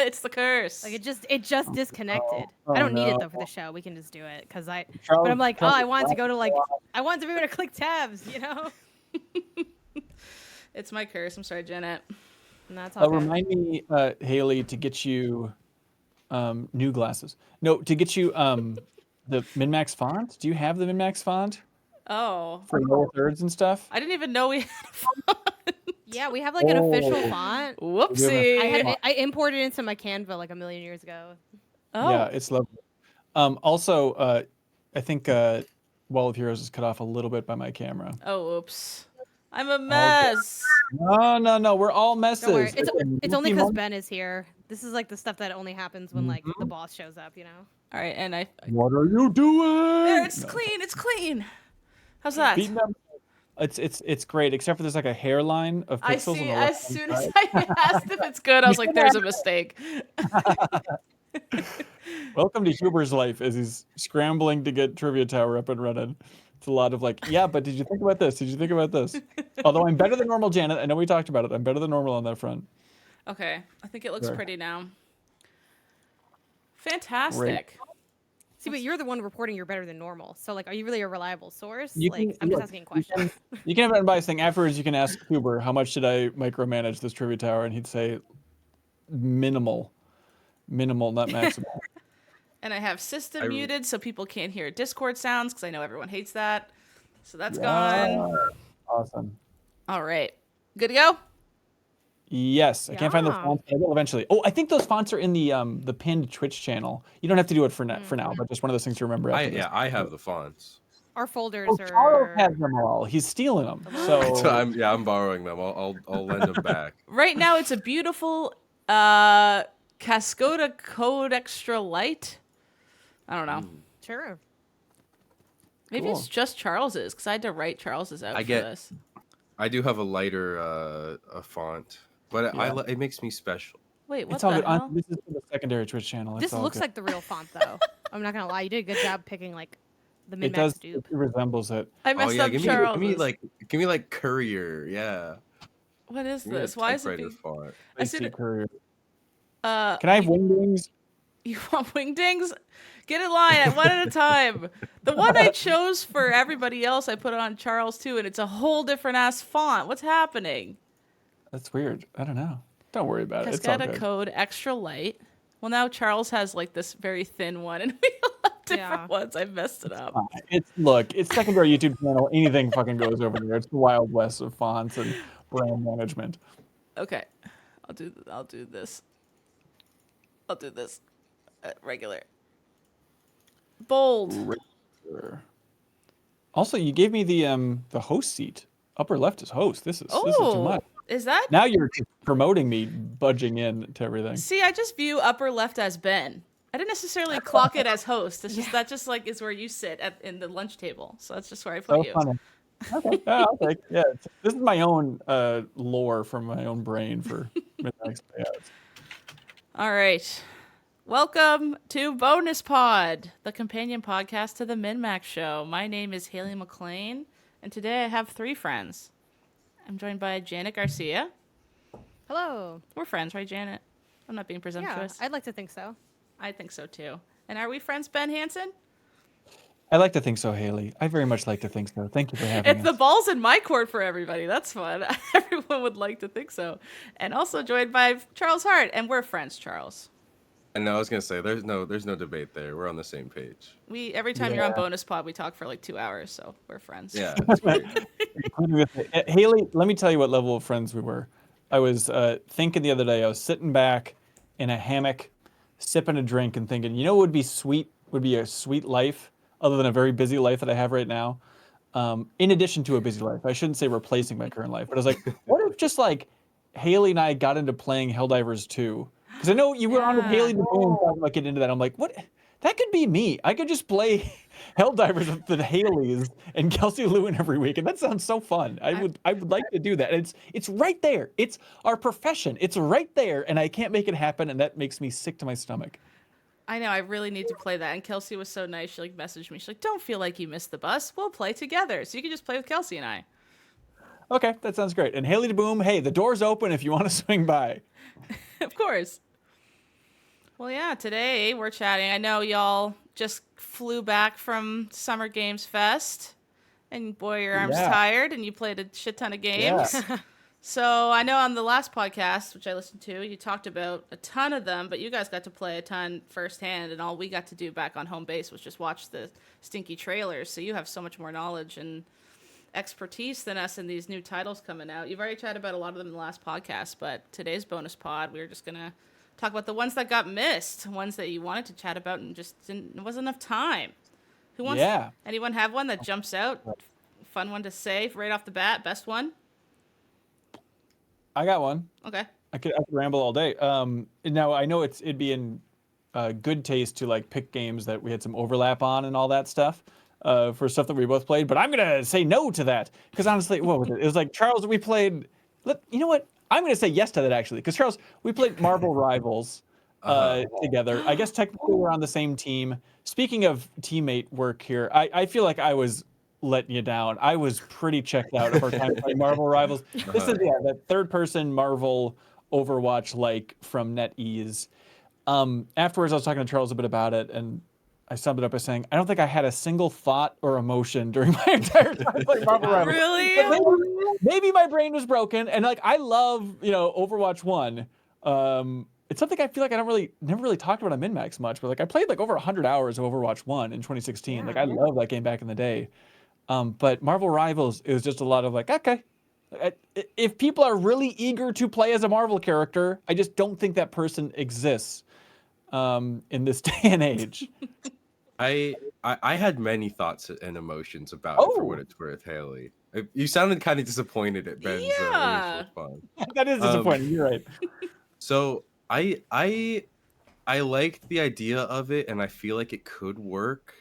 It's the curse. Like it just disconnected. Oh, I don't need it no. though for the show. We can just do it because but Charles- I'm like, oh, Charles- I wanted to go to like, I wanted to be able to click tabs, you know. It's my curse. I'm sorry, Janet. And that's all. Remind me, Haley, to get you new glasses. No, to get you the min-max font. Do you have the min-max font Oh, for lower thirds and stuff? I didn't even know we had a font. Yeah, we have like an official Oh. font. Whoopsie. I imported it into my Canva like a million years ago. Oh. Yeah, it's lovely. Also, I think Wall of Heroes is cut off a little bit by my camera. Oh, oops. I'm a mess. No, we're all messes. Don't worry. It's only because Pokemon- Ben is here. This is like the stuff that only happens when like the boss shows up, you know. All right, and What are you doing? there, it's clean. It's clean. How's that? Beating them. It's great, except for there's like a hairline of I pixels. see. on the As left-hand soon as side. I asked if it's good, I was like, "There's a mistake." Welcome to Huber's life as he's scrambling to get Trivia Tower up and running. It's a lot of like, yeah, but did you think about this? Did you think about this? Although I'm better than normal, Janet. I know we talked about it. I'm better than normal on that front. Okay, I think it looks Sure. pretty now. Fantastic. See, but you're the one reporting you're better than normal. So like, are you really a reliable source? You Like, can- I'm just look, asking questions. You can have an unbiased thing. Afterwards, you can ask Huber, how much did I micromanage this Trivia Tower? And he'd say, minimal, not maximal. And I have system muted so people can't hear Discord sounds because I know everyone hates that. So that's gone. Awesome. All right. Good to go? Yes, I can't find the Yeah. fonts, but I will eventually. Oh, I think those fonts are in the pinned Twitch channel. You don't have to do it for now, but just one of those things to remember. After this. I have the fonts. Our folders Oh, are. Charles has them all. He's stealing them. So So I'm borrowing them. I'll lend them back. Right now, it's a beautiful Cascoda Code Extra Light. I don't know. Sure. Maybe Cool. it's just Charles's because I had to write Charles's out for this. I do have a lighter a font, but it makes me special. Wait, what it's all the good. hell? This is for the secondary Twitch channel. This It's all looks good. like the real font though. I'm not gonna lie. You did a good job picking like the It min-max does. dupe. It resembles it. I Oh messed yeah, up give Charles's. me like Courier. Yeah. What is Give me a this? Why is it typewriter being... font. I I see see it- courier. Can Can I have wingdings? You want wingdings? Get in line at one at a time. The one I chose for everybody else, I put on Charles too, and it's a whole different ass font. What's happening? That's weird. I don't know. Don't worry about it. It's all Cascada good. Code Extra Light. Well, now Charles has like this very thin one, and we all have different Yeah. ones. I messed it up. It's secondary YouTube channel. Anything fucking goes over there. It's the Wild West of fonts and brand management. Okay, I'll do this. I'll do this. Regular. Bold. Sure. Also, you gave me the host seat. Upper left is host. This is too Oh, much. is that? Now you're promoting me, budging in to everything. See, I just view upper left as Ben. I didn't necessarily clock it as host. It's just that just like is where you sit in the lunch table. So that's just where I put So you. funny. Okay. Yeah, I'll take. Yeah, this is my own lore from my own brain for Midnight's payouts. All right. Welcome to Bonus Pod, the companion podcast to the MinMax Show. My name is Haley McLean, and today I have 3 friends. I'm joined by Janet Garcia. Hello. We're friends, right, Janet? I'm not being Yeah, presumptuous. I'd like to think so. I think so, too. And are we friends, Ben Hansen? I like to think so, Haley. I very much like to think so. Thank you for having It's us. the balls in my court for everybody. That's fun. Everyone would like to think so. And also joined by Charles Hart, and we're friends, Charles. And I was gonna say there's no debate there. We're on the same page. Every time you're on Bonus Pod, we talk for like 2 hours, so we're friends. Yeah, that's great. Including with Haley, let me tell you what level of friends we were. I was thinking the other day, I was sitting back in a hammock, sipping a drink and thinking, you know what would be a sweet life, other than a very busy life that I have right now? In addition to a busy life. I shouldn't say replacing my current life, but I was like, what if just like Haley and I got into playing Helldivers 2? Because I know you were on with Haley the Boom talking about getting into that. I'm like, what? That could be me. I could just play Helldivers with the Haleys and Kelsey Lewin every week, and that sounds so fun. I would like to do that. And it's right there. It's our profession. It's right there, and I can't make it happen, and that makes me sick to my stomach. I know, I really need to play that. And Kelsey was so nice. She like messaged me. She's like, don't feel like you missed the bus. We'll play together. So you can just play with Kelsey and I. Okay, that sounds great. And Haley the Boom, hey, the door's open if you want to swing by. Of course. Well, yeah, today we're chatting. I know y'all just flew back from Summer Games Fest, and boy, your arm's Yeah, tired, and you played a shit ton of yeah. games. So I know on the last podcast, which I listened to, you talked about a ton of them, but you guys got to play a ton firsthand, and all we got to do back on home base was just watch the stinky trailers. So you have so much more knowledge and expertise than us in these new titles coming out. You've already chatted about a lot of them in the last podcast, but today's bonus pod, we're just gonna talk about the ones that got missed, ones that you wanted to chat about and just didn't. There wasn't enough time. Who wants? Yeah. Anyone have one that jumps out? Fun one to say right off the bat. Best one. I got one. Okay. I could ramble all day. Now I know it'd be in good taste to like pick games that we had some overlap on and all that stuff for stuff that we both played, but I'm gonna say no to that because honestly, what was it? It was like Charles. We played. You know what? I'm gonna say yes to that actually because Charles, we played Marvel Rivals together. I guess technically we're on the same team. Speaking of teammate work here, I feel like I was letting you down. I was pretty checked out of our time playing Marvel Rivals. This is that third person Marvel Overwatch like from NetEase. Afterwards, I was talking to Charles a bit about it, and I summed it up by saying, I don't think I had a single thought or emotion during my entire time playing Marvel Rivals. Really? But maybe my brain was broken, and like I love, Overwatch 1. It's something I feel like never really talked about on MinMax much, but like I played like over 100 hours of Overwatch 1 in 2016. Yeah. Like I love that game back in the day. But Marvel Rivals, it was just a lot of like, okay, if people are really eager to play as a Marvel character, I just don't think that person exists in this day and age. I had many thoughts and emotions about it for what it's worth, Haley. You sounded kind of disappointed at Ben's Yeah. initial response. That is disappointing. You're right. So I liked the idea of it, and I feel like it could work.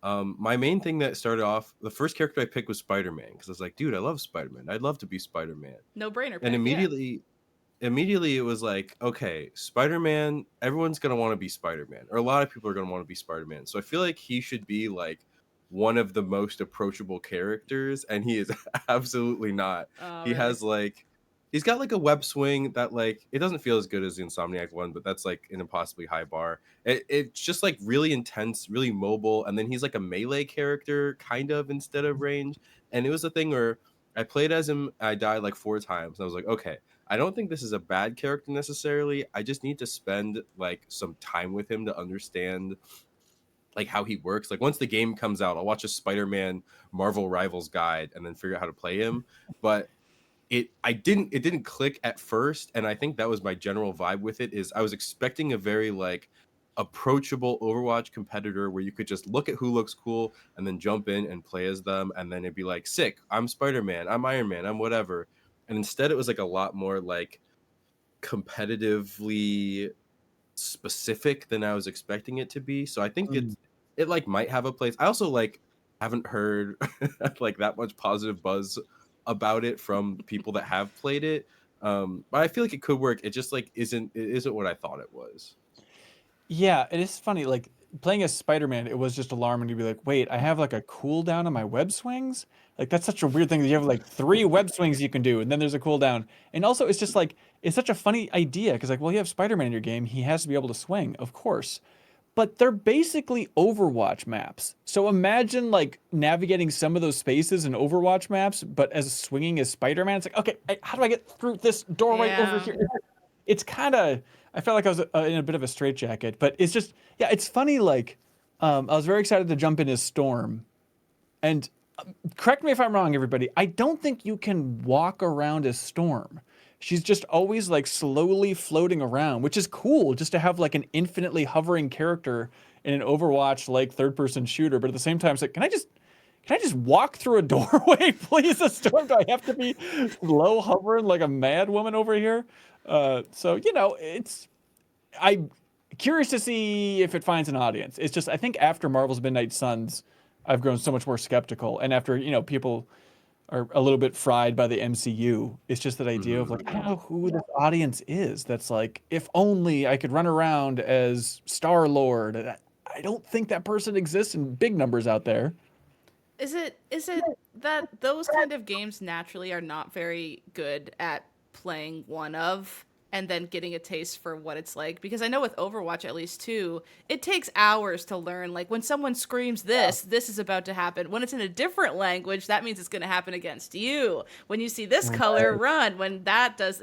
My main thing that started off, the first character I picked was Spider-Man because I was like, dude, I love Spider-Man. I'd love to be Spider-Man. No brainer. And immediately it was like, okay, Spider-Man, everyone's gonna want to be Spider-Man, or a lot of people are gonna want to be Spider-Man. So I feel like he should be like one of the most approachable characters, and he is absolutely not. He has like he's got like a web swing that like it doesn't feel as good as the Insomniac one, but that's like an impossibly high bar. It's just like really intense, really mobile, and then he's like a melee character kind of instead of range. And it was a thing where I played as him, I died like 4 times, and I was like, okay, I don't think this is a bad character necessarily. I just need to spend like some time with him to understand like how he works. Like once the game comes out, I'll watch a Spider-Man Marvel Rivals guide and then figure out how to play him. But it didn't click at first, and I think that was my general vibe with it. Is I was expecting a very like approachable Overwatch competitor where you could just look at who looks cool and then jump in and play as them, and then it'd be like, sick, I'm Spider-Man, I'm Iron Man, I'm whatever. And instead it was like a lot more like competitively specific than I was expecting it to be. So I think it like might have a place. I also like haven't heard like that much positive buzz about it from people that have played it. But I feel like it could work. It just like isn't what I thought it was. Yeah, it is funny. Like playing as Spider-Man, it was just alarming to be like, wait, I have like a cooldown on my web swings? Like that's such a weird thing that you have like 3 web swings you can do, and then there's a cooldown. And also it's just like it's such a funny idea because like, well, you have Spider-Man in your game, he has to be able to swing, of course. But they're basically Overwatch maps. So imagine like navigating some of those spaces in Overwatch maps, but as swinging as Spider-Man. It's like, okay, how do I get through this doorway over here? It's kind of, I felt like I was in a bit of a straitjacket, but it's just, yeah, it's funny. Like, I was very excited to jump in as Storm, and correct me if I'm wrong, everybody. I don't think you can walk around as Storm. She's just always like slowly floating around, which is cool just to have like an infinitely hovering character in an Overwatch like third person shooter. But at the same time, it's like, can I just walk through a doorway, please? A Storm? Do I have to be low hovering like a mad woman over here? So I'm curious to see if it finds an audience. It's just I think after Marvel's Midnight Suns, I've grown so much more skeptical, and after people are a little bit fried by the MCU. It's just that idea of like, I don't know who this audience is. That's like, if only I could run around as Star-Lord. And I don't think that person exists in big numbers out there. Is it that those kind of games naturally are not very good at playing one of and then getting a taste for what it's like. Because I know with Overwatch, at least too, it takes hours to learn. Like when someone screams this is about to happen. When it's in a different language, that means it's going to happen against you. When you see this color, run. When that does,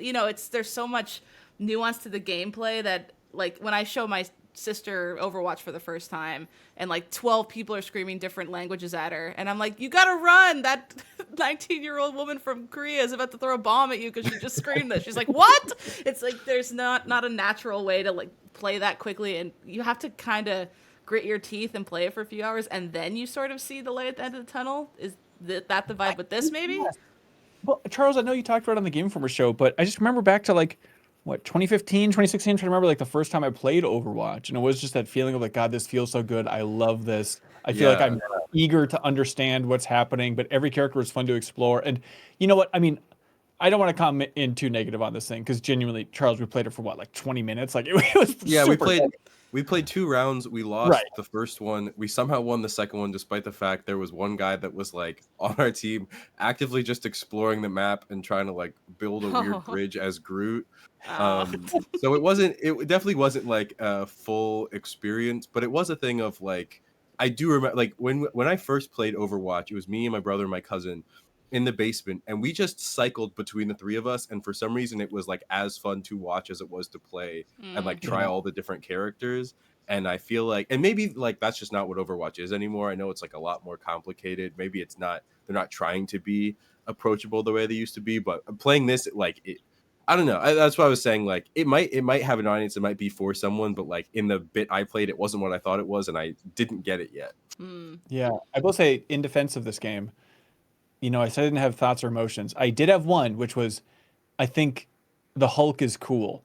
there's so much nuance to the gameplay that, like, when I show my sister Overwatch for the first time and like 12 people are screaming different languages at her, and I'm like, you gotta run, that 19-year-old woman from Korea is about to throw a bomb at you because she just screamed this. She's like, what? It's like there's not a natural way to like play that quickly, and you have to kind of grit your teeth and play it for a few hours, and then you sort of see the light at the end of the tunnel. Is that the vibe with this, maybe? Well, Charles, I know you talked about it on the Game Informer show, but I just remember back to like, 2015, 2016, I'm trying to remember like the first time I played Overwatch, and it was just that feeling of like, God, this feels so good. I love this. I feel like I'm eager to understand what's happening, but every character was fun to explore. And you know what? I mean, I don't want to comment in too negative on this thing because genuinely, Charles, we played it for what, like 20 minutes? Like it was we played 2 rounds. We lost the first one. We somehow won the second one, despite the fact there was one guy that was like on our team actively just exploring the map and trying to like build a weird bridge as Groot. So it definitely wasn't like a full experience, but it was a thing of like, I do remember like when I first played Overwatch, it was me and my brother and my cousin in the basement, and we just cycled between the 3 of us, and for some reason it was like as fun to watch as it was to play and like try all the different characters. And I feel like, and maybe like that's just not what Overwatch is anymore. I know it's like a lot more complicated. Maybe it's not, they're not trying to be approachable the way they used to be, but playing this, like it, I don't know. That's what I was saying. Like it might have an audience. It might be for someone, but like in the bit I played, it wasn't what I thought it was, and I didn't get it yet. Yeah, I will say in defense of this game, I said I didn't have thoughts or emotions. I did have one, which was, I think the Hulk is cool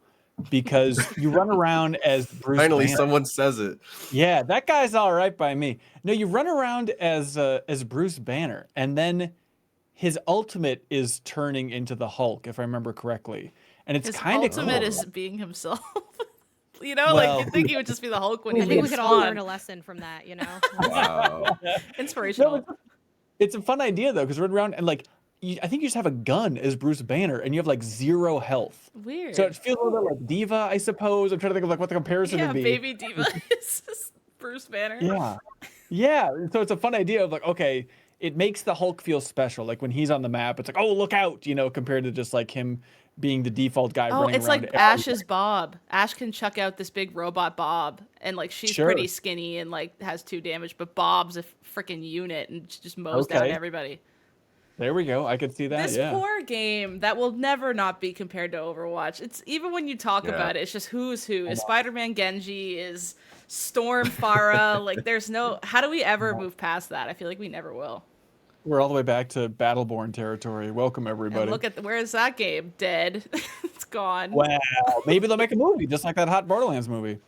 because you run around as Bruce Finally, Banner. someone says it. Yeah, that guy's all right by me. No, you run around as Bruce Banner, and then his ultimate is turning into the Hulk, if I remember correctly. And it's kind of ultimate cool. is being himself. Like you think he would just be the Hulk when he I think we leaves could all on. learn a lesson from that, Wow. Inspirational. No, it's a fun idea though, because running around and like, I think you just have a gun as Bruce Banner, and you have like 0 health. Weird. So it feels a little bit like Diva, I suppose. I'm trying to think of like what the comparison would be. Baby Diva is Bruce Banner. Yeah. So it's a fun idea of like, okay, it makes the Hulk feel special. Like when he's on the map, it's like, oh, look out, compared to just like him being the default guy running around. It's like Ash's Bob. Ash can chuck out this big robot Bob, and like she's pretty skinny and like has 2 damage, but Bob's a freaking unit and just mows down everybody. There we go. I could see that. This poor game that will never not be compared to Overwatch. It's even when you talk about it, it's just who's who. Is Spider-Man Genji? Is Storm Farah? Like there's no. How do we ever move past that? I feel like we never will. We're all the way back to Battleborn territory. Welcome, everybody. And look at where is that game? Dead. It's gone. Wow. Maybe they'll make a movie, just like that Hot Borderlands movie.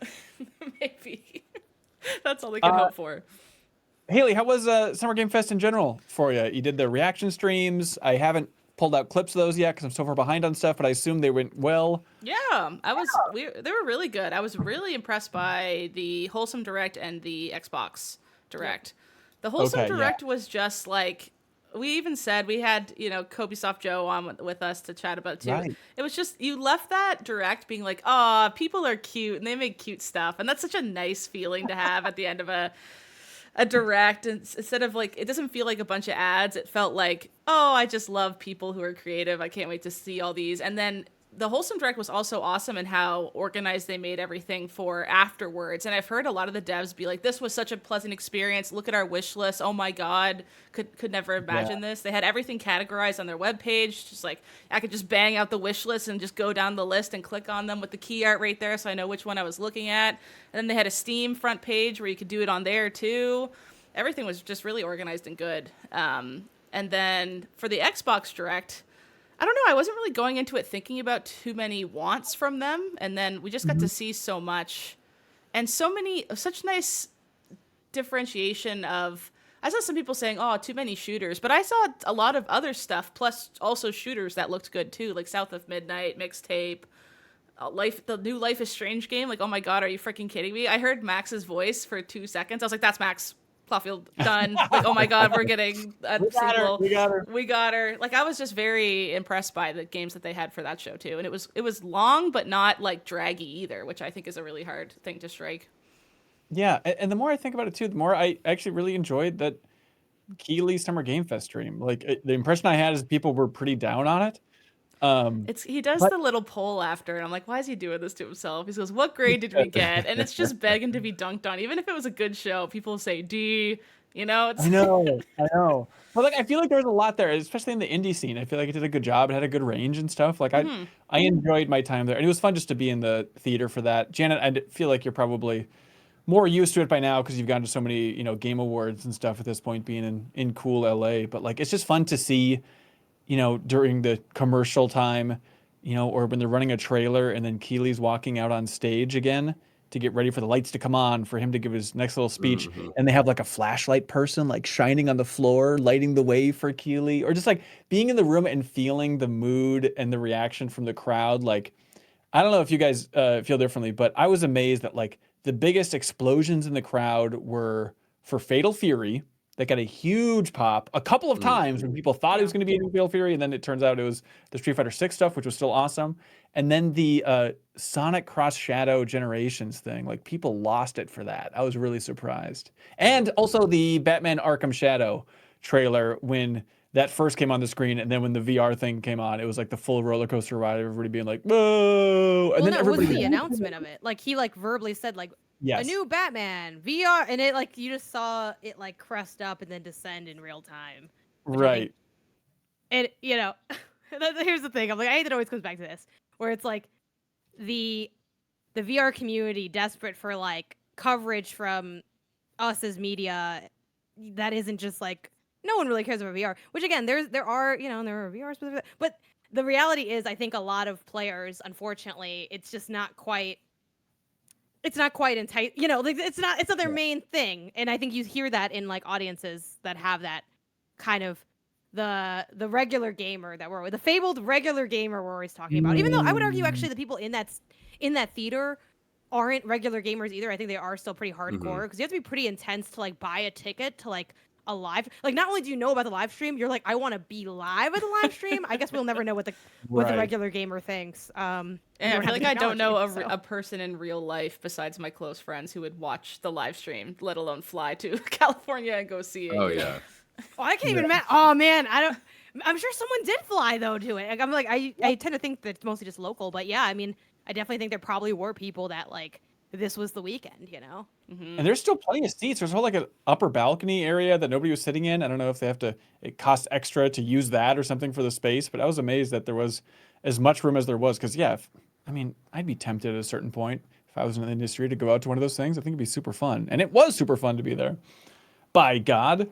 Maybe. That's all they can hope for. Haley, how was Summer Game Fest in general for you? You did the reaction streams. I haven't pulled out clips of those yet because I'm so far behind on stuff, but I assume they went well. Yeah, they were really good. I was really impressed by the Wholesome Direct and the Xbox Direct. The Wholesome Direct was just like, we even said we had, Kobe Soft Joe on with us to chat about it too. Right. It was just, you left that Direct being like, oh, people are cute and they make cute stuff. And that's such a nice feeling to have at the end of a Direct. And instead of like, it doesn't feel like a bunch of ads. It felt like, oh, I just love people who are creative. I can't wait to see all these. And then the Wholesome Direct was also awesome in how organized they made everything for afterwards. And I've heard a lot of the devs be like, this was such a pleasant experience. Look at our wish list. Oh my God. Could never imagine this. They had everything categorized on their webpage. Just like, I could just bang out the wish list and just go down the list and click on them with the key art right there so I know which one I was looking at. And then they had a Steam front page where you could do it on there too. Everything was just really organized and good. And then for the Xbox Direct, I don't know. I wasn't really going into it thinking about too many wants from them. And then we just got to see so much and such nice differentiation of, I saw some people saying, oh, too many shooters, but I saw a lot of other stuff, plus also shooters that looked good too, like South of Midnight, Mixtape, the new Life is Strange game. Like, oh my God, are you freaking kidding me? I heard Max's voice for 2 seconds. I was like, that's Max. Clawfield done. Like, oh my god, we're getting a sequel. We got her. We got her. Like, I was just very impressed by the games that they had for that show too, and it was long but not like draggy either, which I think is a really hard thing to strike. Yeah, and the more I think about it too, the more I actually really enjoyed that Keeley Summer Game Fest stream. Like the impression I had is people were pretty down on it. He does But- the little poll after, and I'm like, why is he doing this to himself? He goes, "What grade did we get?" And it's just begging to be dunked on. Even if it was a good show, people say D. You know, it's I know. But like, I feel like there was a lot there, especially in the indie scene. I feel like it did a good job. It had a good range and stuff. Like I enjoyed my time there, and it was fun just to be in the theater for that. Janet, I feel like you're probably more used to it by now because you've gone to so many, game awards and stuff at this point, being in cool LA. But like, it's just fun to see, during the commercial time, or when they're running a trailer and then Keeley's walking out on stage again to get ready for the lights to come on for him to give his next little speech. And they have like a flashlight person like shining on the floor, lighting the way for Keeley, or just like being in the room and feeling the mood and the reaction from the crowd. Like, I don't know if you guys feel differently, but I was amazed that like the biggest explosions in the crowd were for Fatal Fury. That got a huge pop a couple of times when people thought it was going to be a new Fatal Fury, and then it turns out it was the Street Fighter 6 stuff, which was still awesome. And then the Sonic Cross Shadow Generations thing, like people lost it for that. I was really surprised. And also the Batman Arkham Shadow trailer when that first came on the screen, and then when the VR thing came on, it was like the full roller coaster ride. Everybody being like, "Whoa!" And Well, then no, it was everybody. the announcement of it. Like he like verbally said like Yes. a new Batman VR, and it like you just saw it like crest up and then descend in real time. Right. And here's the thing. I'm like, I hate that it always comes back to this, where it's like the VR community desperate for like coverage from us as media that isn't just like no one really cares about VR. Which again, there are VR specific, but the reality is, I think a lot of players, unfortunately, it's just not quite. It's not quite like it's not their main thing, and I think you hear that in like audiences that have that kind of the regular gamer the fabled regular gamer we're always talking about. Even though I would argue actually the people in that theater aren't regular gamers either. I think they are still pretty hardcore because you have to be pretty intense to like buy a ticket to like a live. Like not only do you know about the live stream, you're like, I want to be live at the live stream. I guess we'll never know what the regular gamer thinks. And I feel like I don't know a person in real life besides my close friends who would watch the live stream, let alone fly to California and go see it. Oh yeah. Oh, I can't even imagine. Oh man, I'm sure someone did fly though to it. Like, I'm like, I tend to think that it's mostly just local, but yeah, I mean, I definitely think there probably were people that like this was the weekend, And there's still plenty of seats. There's a whole like an upper balcony area that nobody was sitting in. I don't know if it costs extra to use that or something for the space, but I was amazed that there was as much room as there was. Because I'd be tempted at a certain point if I was in the industry to go out to one of those things. I think it'd be super fun, and it was super fun to be there. By God.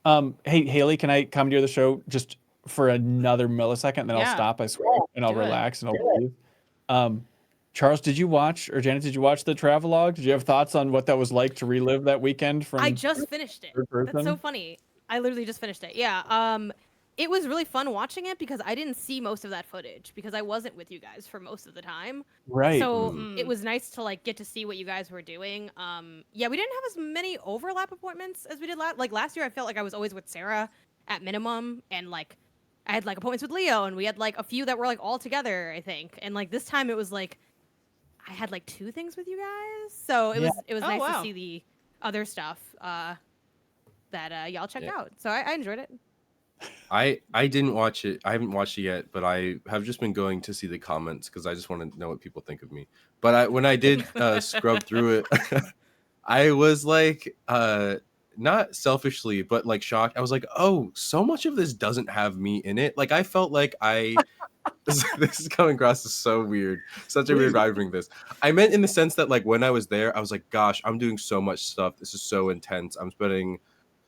Hey Haley, can I come to the show just for another millisecond, and then I'll stop, I swear, and I'll relax and I'll leave. Charles, did you watch, or Janet, did you watch the Travelog? Did you have thoughts on what that was like to relive that weekend from? I just finished it. That's so funny. I literally just finished it. Yeah. It was really fun watching it because I didn't see most of that footage because I wasn't with you guys for most of the time. Right. So it was nice to like get to see what you guys were doing. Yeah, we didn't have as many overlap appointments as we did last year. I felt like I was always with Sarah at minimum, and like I had like appointments with Leo, and we had like a few that were like all together, I think. And like this time it was like I had like 2 things with you guys, so it was nice to see the other stuff that y'all checked out. So I enjoyed it. I didn't watch it. I haven't watched it yet, but I have just been going to see the comments because I just want to know what people think of me. But when I did scrub through it, I was like, not selfishly, but like shocked. I was like, oh, so much of this doesn't have me in it. Like I felt like this is coming across as so weird. Such a weird vibe to bring this. I meant in the sense that like when I was there, I was like, gosh, I'm doing so much stuff. This is so intense. I'm spending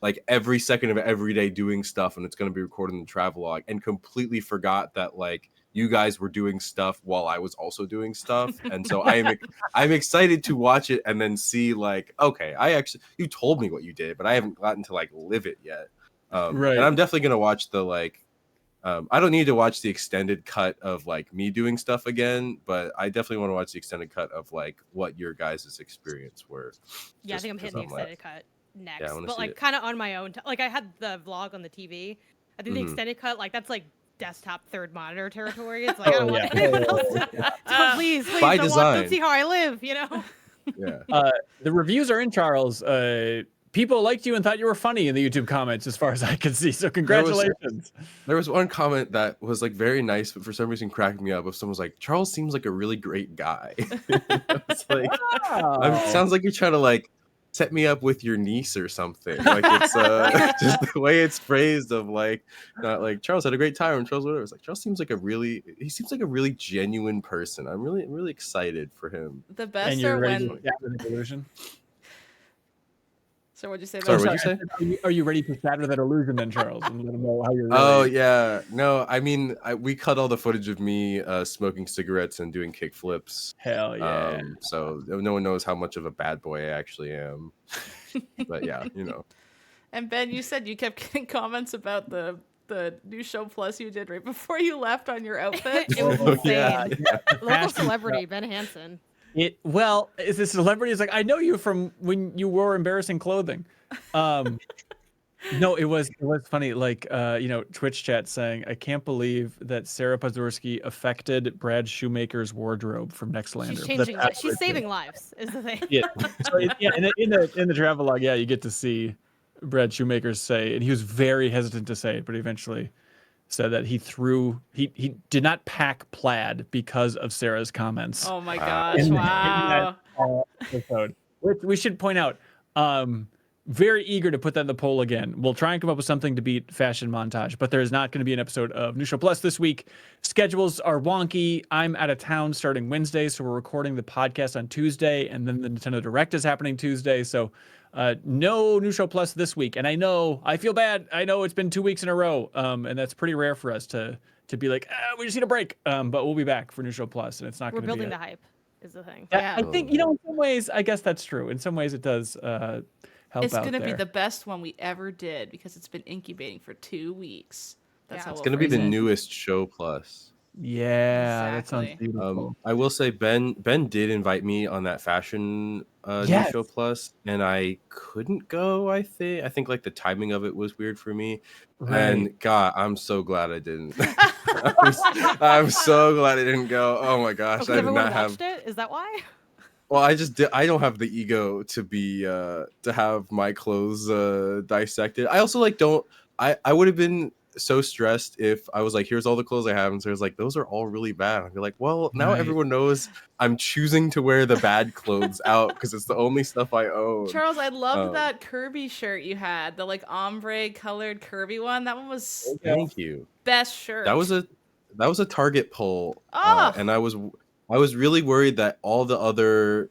like every second of every day doing stuff, and it's going to be recorded in the Travelog, and completely forgot that like you guys were doing stuff while I was also doing stuff. And so I'm excited to watch it and then see like, okay, you told me what you did, but I haven't gotten to like live it yet. Right. And I'm definitely going to watch the like, I don't need to watch the extended cut of like me doing stuff again, but I definitely want to watch the extended cut of like what your guys' experience were. Yeah, I think I'm hitting the extended cut. next, Yeah, I wanna but see like it. kind of on my own. Like I had the vlog on the TV. I think the Mhm. extended cut, like that's like desktop third monitor territory. It's like I Oh, don't want yeah. anyone else to. Please, By don't design. see how I live. You know. Yeah. The reviews are in, Charles. People liked you and thought you were funny in the YouTube comments, as far as I can see. So congratulations. There was one comment that was like very nice, but for some reason cracked me up. If someone was like, "Charles seems like a really great guy," it's like, Wow. sounds like you're trying to like set me up with your niece or something. Like it's just the way it's phrased of like, not like Charles had a great time and Charles whatever. It's like Charles seems like he seems like a really genuine person. I'm really excited for him. The best And you're are ready when. to shatter the illusion? So what'd you say? Sorry, Ben? what'd you say? Are you ready to shatter that illusion then, Charles? And let them know how you're really... Oh yeah, no, I mean we cut all the footage of me smoking cigarettes and doing kick flips. Hell yeah. So no one knows how much of a bad boy I actually am. But yeah, you know. And Ben, you said you kept getting comments about the new show plus you did right before you left on your outfit. It was Oh, insane. yeah. Local celebrity Ben Hansen. Well, is this celebrity? It's like, I know you from when you wore embarrassing clothing. No, it was funny. Like, Twitch chat saying, I can't believe that Sarah Pazurski affected Brad Shoemaker's wardrobe from Nextlander. She's changing lives. She's saving lives. Is the thing. Yeah. So in the Travelog, yeah, you get to see Brad Shoemaker say, and he was very hesitant to say it, but eventually said that he did not pack plaid because of Sarah's comments. Oh my gosh! in Wow. that episode. Which we should point out, very eager to put that in the poll again. We'll try and come up with something to beat Fashion Montage, but there is not going to be an episode of New Show Plus this week. Schedules are wonky. I'm out of town starting Wednesday, so we're recording the podcast on Tuesday, and then the Nintendo Direct is happening Tuesday, so no New Show Plus this week. And I feel bad. I know it's been 2 weeks in a row, and that's pretty rare for us to be like, we just need a break. But we'll be back for New Show Plus, and it's not We're going to be... building the hype. Is the thing. Yeah. I think, in some ways, I guess that's true. In some ways, it does help It's out gonna be there. the best one we ever did because it's been incubating for 2 weeks. That's Yeah. how It's we'll It's gonna be phrase the it. newest show plus. Yeah, that sounds Exactly. beautiful. I will say Ben did invite me on that fashion new Yes. show plus, and I couldn't go. I think like the timing of it was weird for me, and God, I'm so glad I didn't. I'm so glad I didn't go. Oh my gosh, Because I did everyone not have. watched it. Is that why? Well, I don't have the ego to be to have my clothes dissected. I also don't. I would have been so stressed if I was like, here's all the clothes I have, and so it's like, those are all really bad. I'd be like, well, now Right. everyone knows I'm choosing to wear the bad clothes out because it's the only stuff I own. Charles, I loved Um, that Kirby shirt you had, the like ombre colored Kirby one. That one was Thank you. best shirt. That was a Target poll, Oh! and I was really worried that all the other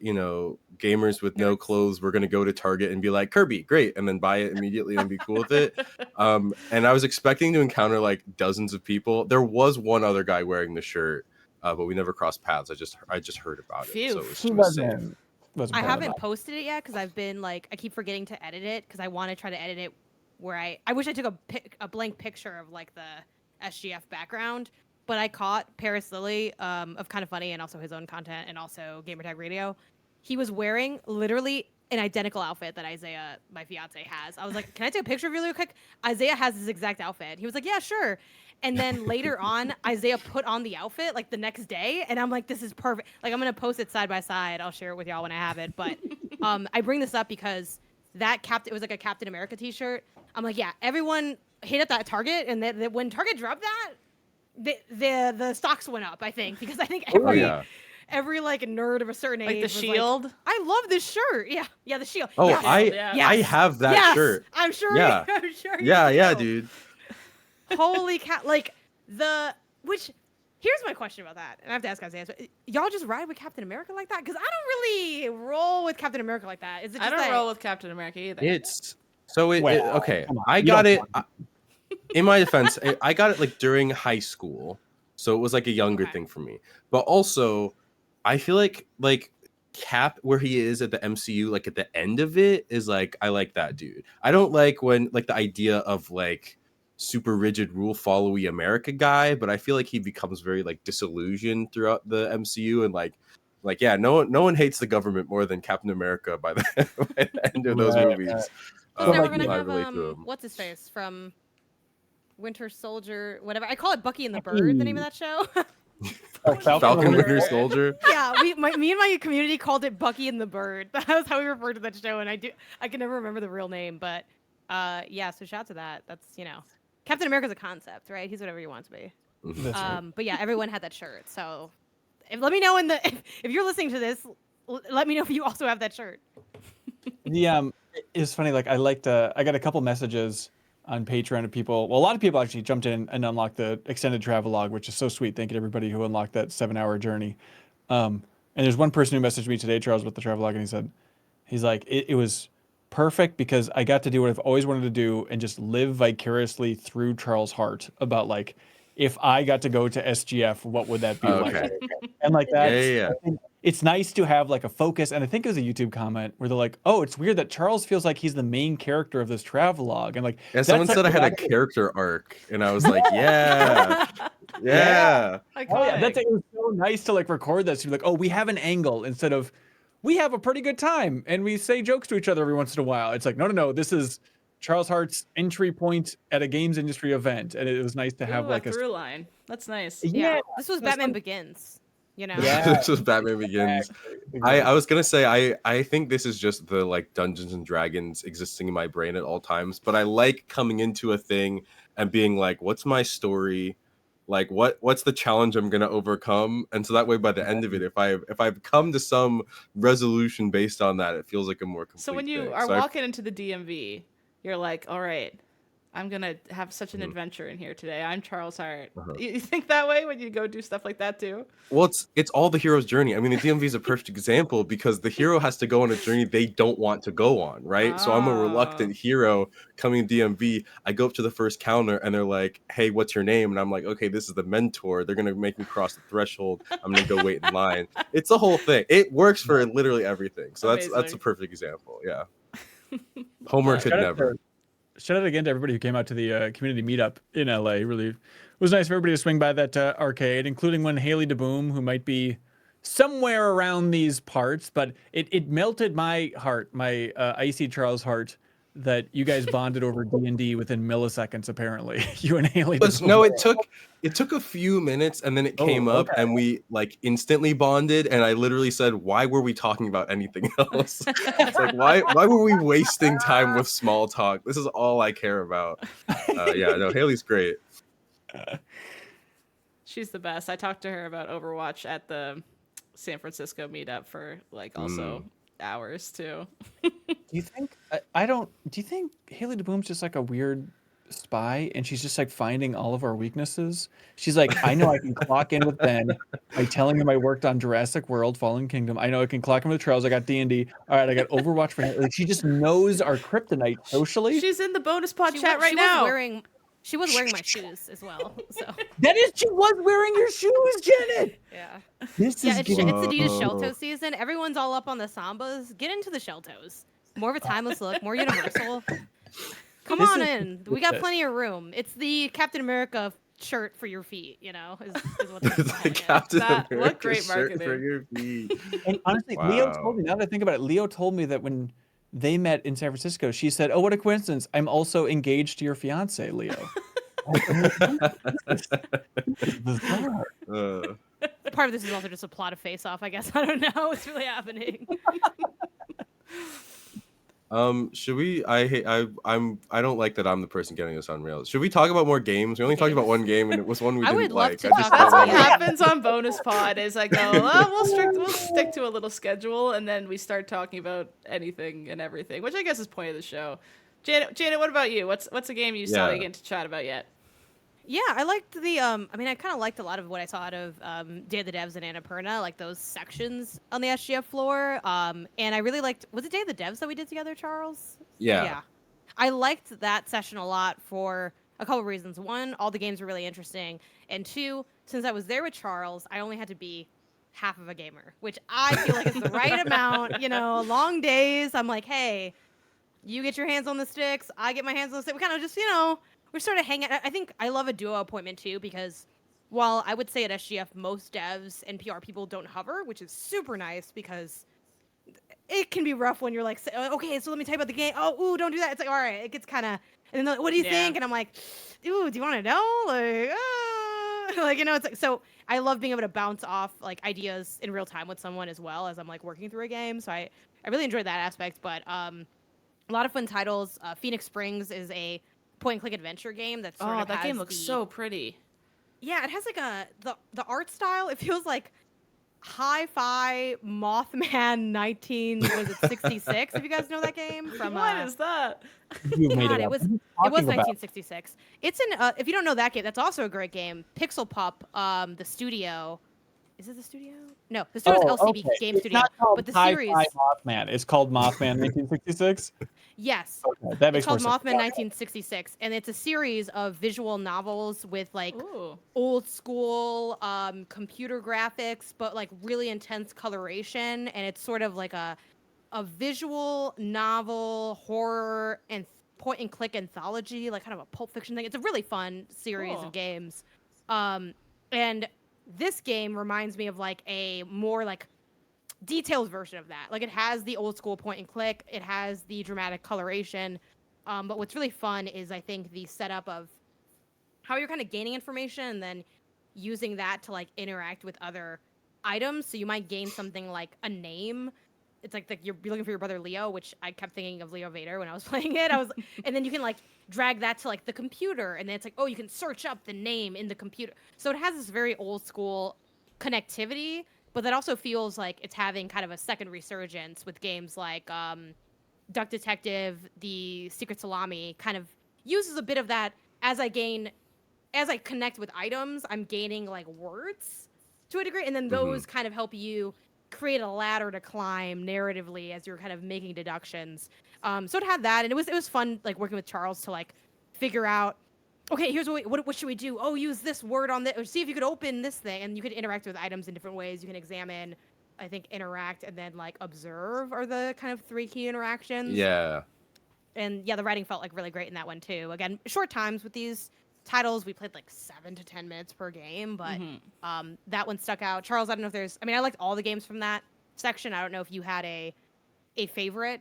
gamers with no clothes were gonna go to Target and be like, Kirby, great, and then buy it immediately and be cool with it. And I was expecting to encounter like dozens of people. There was one other guy wearing the shirt, but we never crossed paths. I just heard about it, so it was He just safe. wasn't I part of haven't that. posted it yet because I've been like, I keep forgetting to edit it because I want to try to edit it where I wish I took a blank picture of like the SGF background, but I caught Paris Lilly of Kind of Funny and also his own content and also Gamertag Radio. He was wearing literally an identical outfit that Isaiah, my fiance, has. I was like, can I take a picture of you really quick? Isaiah has this exact outfit. He was like, yeah, sure. And then later on, Isaiah put on the outfit like the next day, and I'm like, this is perfect. Like, I'm gonna post it side by side. I'll share it with y'all when I have it. But I bring this up because it was like a Captain America T-shirt. I'm like, yeah, everyone hit up that Target, and when Target dropped that, the stocks went up. I think because I think every like nerd of a certain age, like the was shield. Like, I love this shirt. Yeah, the shield. Oh, yes. I have that shirt. I'm sure. Yeah. I'm sure. Yeah, do. dude. Holy cat! Like which. Here's my question about that, and I have to ask Isaiah. Y'all just ride with Captain America like that? Because I don't really roll with Captain America like that. Is it? Just I don't roll with Captain America either. Okay. come on. I You got don't it. In my defense, I got it like during high school, so it was like a younger thing for me. But also, I feel like Cap, where he is at the MCU, like at the end of it, is like I like that dude. I don't like when like the idea of like super rigid rule followy America guy, but I feel like he becomes very like disillusioned throughout the MCU and like Like, yeah, no one hates the government more than Captain America by the, by the end of those Right, movies. right. He's So, never like, gonna I have relate to him. what's his face from Winter Soldier, whatever. I call it Bucky and the Bucky. Bird, the name of that show. Oh, Falcon and Winter Winter. Soldier. Yeah, me and my community called it Bucky and the Bird. That was how we referred to that show, and I can never remember the real name, but yeah. So shout out to that. That's Captain America's a concept, right? He's whatever you want to be. That's right. But yeah, everyone had that shirt. So let me know if you're listening to this, let me know if you also have that shirt. It's funny. Like I got a couple messages on Patreon of people. Well, a lot of people actually jumped in and unlocked the extended travelogue, which is so sweet. Thank you to everybody who unlocked that 7-hour journey. And there's one person who messaged me today, Charles, with the travelogue, and he's like, it was perfect because I got to do what I've always wanted to do and just live vicariously through Charles' heart about like, if I got to go to SGF, what would that be like? Okay. And like Yeah, that's, yeah, yeah. I think it's nice to have like a focus. And I think it was a YouTube comment where they're like, oh, it's weird that Charles feels like he's the main character of this travelogue. And like, Yeah, someone that's said I had a exactly- character arc, and I was like, yeah, yeah. Oh, yeah, Iconic. it was so nice to like record this. You're like, oh, we have an angle instead of we have a pretty good time and we say jokes to each other every once in a while. It's like, no, this is Charles Hart's entry point at a games industry event, and it was nice to have Ooh, like a through line. That's nice. Yeah, this was that's Batman fun. Begins. Yeah. This was Batman Begins. I was gonna say I think this is just the like Dungeons and Dragons existing in my brain at all times, but I like coming into a thing and being like, what's my story? Like what's the challenge I'm gonna overcome? And so that way by the end of it, if I've come to some resolution based on that, it feels like a more complete So when you thing. are So walking into the DMV, you're like, all right, I'm going to have such an adventure in here today. I'm Charles Hart. You think that way when you go do stuff like that too? well, it's all the hero's journey. I mean, the DMV is a perfect example because the hero has to go on a journey they don't want to go on, right? So I'm a reluctant hero coming to DMV. I go up to the first counter and they're like, "Hey, what's your name?" And I'm like, "Okay, this is the mentor. They're gonna make me cross the threshold. I'm gonna go wait in line." It's the whole thing. It works for literally everything. So that's a Amazing. perfect example. Yeah. Homer could Shout out never. Shout out again to everybody who came out to the community meetup in LA. Really, it was nice for everybody to swing by that arcade, including one Haley DeBoom, who might be somewhere around these parts. But it melted my heart, my icy Charles heart, that you guys bonded over D&D within milliseconds. Apparently, you and Haley. No, it took a few minutes and then it came up and we like instantly bonded and I literally said, why were we talking about anything else? It's like why were we wasting time with small talk? This is all I care about. Yeah, no, Haley's great. She's the best. I talked to her about Overwatch at the San Francisco meetup for like also hours too. Do you think I don't? Do you think Haley DeBoom's just like a weird spy, and she's just like finding all of our weaknesses? She's like, I know I can clock in with Ben by telling him I worked on Jurassic World: Fallen Kingdom. I know I can clock in with Trails. I got D&D. All right, I got Overwatch for him. Like she just knows our kryptonite socially. She's in the bonus pod chat right now. She was wearing my shoes as well. So She was wearing your shoes, Janet. yeah. This Yeah, is it's getting Adidas shell toe season. Everyone's all up on the Sambas. Get into the shell toes. More of a timeless look, more universal. Come on in. We got plenty of room. It's the Captain America shirt for your feet, is what that's It's calling the it. Captain What America great shirt marketing. for your feet. And honestly, Leo Wow. told me, now that I think about it, Leo told me that when they met in San Francisco, she said, oh, what a coincidence. I'm also engaged to your fiance, Leo. Bizarre. Part of this is also just a plot of Face Off, I guess. I don't know what's really happening. Should we? I don't like that I'm the person getting this on rails. Should we talk about more games? We only talked about one game, and it was one we I didn't would love like. to I just talk That's don't what about wanna- happens on bonus pod. Is I go, oh, we'll stick to a little schedule, and then we start talking about anything and everything, which I guess is point of the show. Janet, what about you? What's a game you saw you getting to chat about yet? Yeah, I liked the I kind of liked a lot of what I saw out of Day of the Devs and Annapurna, like those sections on the SGF floor. And I really liked, was it Day of the Devs that we did together, Charles? Yeah. I liked that session a lot for a couple of reasons. One, all the games were really interesting. And two, since I was there with Charles, I only had to be half of a gamer, which I feel like is the right amount. Long days. I'm like, hey, you get your hands on the sticks, I get my hands on the sticks. We kind of just, we're sort of hanging. I think I love a duo appointment too, because while I would say at SGF most devs and PR people don't hover, which is super nice because it can be rough when you're like, okay, so let me tell you about the game. Oh, ooh, don't do that. It's like, all right, it gets kind of, and then what do you think? And I'm like, ooh, do you want to know? Like, like, you know, it's like, so I love being able to bounce off like ideas in real time with someone as well as I'm like working through a game. So I really enjoyed that aspect, but a lot of fun titles. Phoenix Springs is a point and click adventure game that sort of that has game looks so pretty. Yeah, it has like the art style. It feels like hi-fi Mothman 1966. If you guys know that game from What is that? You've made God, it it up. was What are you it was talking about? 1966. It's in if you don't know that game, that's also a great game. Pixel Pup, the studio. Is it the studio? No, the studio's LCB Game It's Studio. not called But the Hi-Fi series, Mothman. It's called Mothman 1966. yes. Okay, that makes It's called more sense. Mothman 1966, and it's a series of visual novels with like Ooh. old school computer graphics, but like really intense coloration, and it's sort of like a visual novel horror and point and click anthology, like kind of a Pulp Fiction thing. It's a really fun series Cool. of games, and this game reminds me of like a more like detailed version of that. Like it has the old school point and click, it has the dramatic coloration, but what's really fun is I think the setup of how you're kind of gaining information and then using that to like interact with other items. So you might gain something like a name. It's like you're looking for your brother Leo, which I kept thinking of Leo Vader when I was playing it. And then you can like drag that to like the computer, and then it's like, oh, you can search up the name in the computer. So it has this very old school connectivity, but that also feels like it's having kind of a second resurgence with games like Duck Detective, the Secret Salami, kind of uses a bit of that as I connect with items, I'm gaining like words to a degree, and then those kind of help you create a ladder to climb narratively as you're kind of making deductions. So it had that, and it was fun like working with Charles to like figure out, okay, here's what should we do? Oh, use this word on this, or see if you could open this thing, and you could interact with items in different ways. You can examine, I think, interact, and then like observe are the kind of three key interactions. Yeah. And yeah, the writing felt like really great in that one too. Again, short times with these titles. We played like 7 to 10 minutes per game, but that one stuck out. Charles, I don't know if there's. I mean, I liked all the games from that section. I don't know if you had a favorite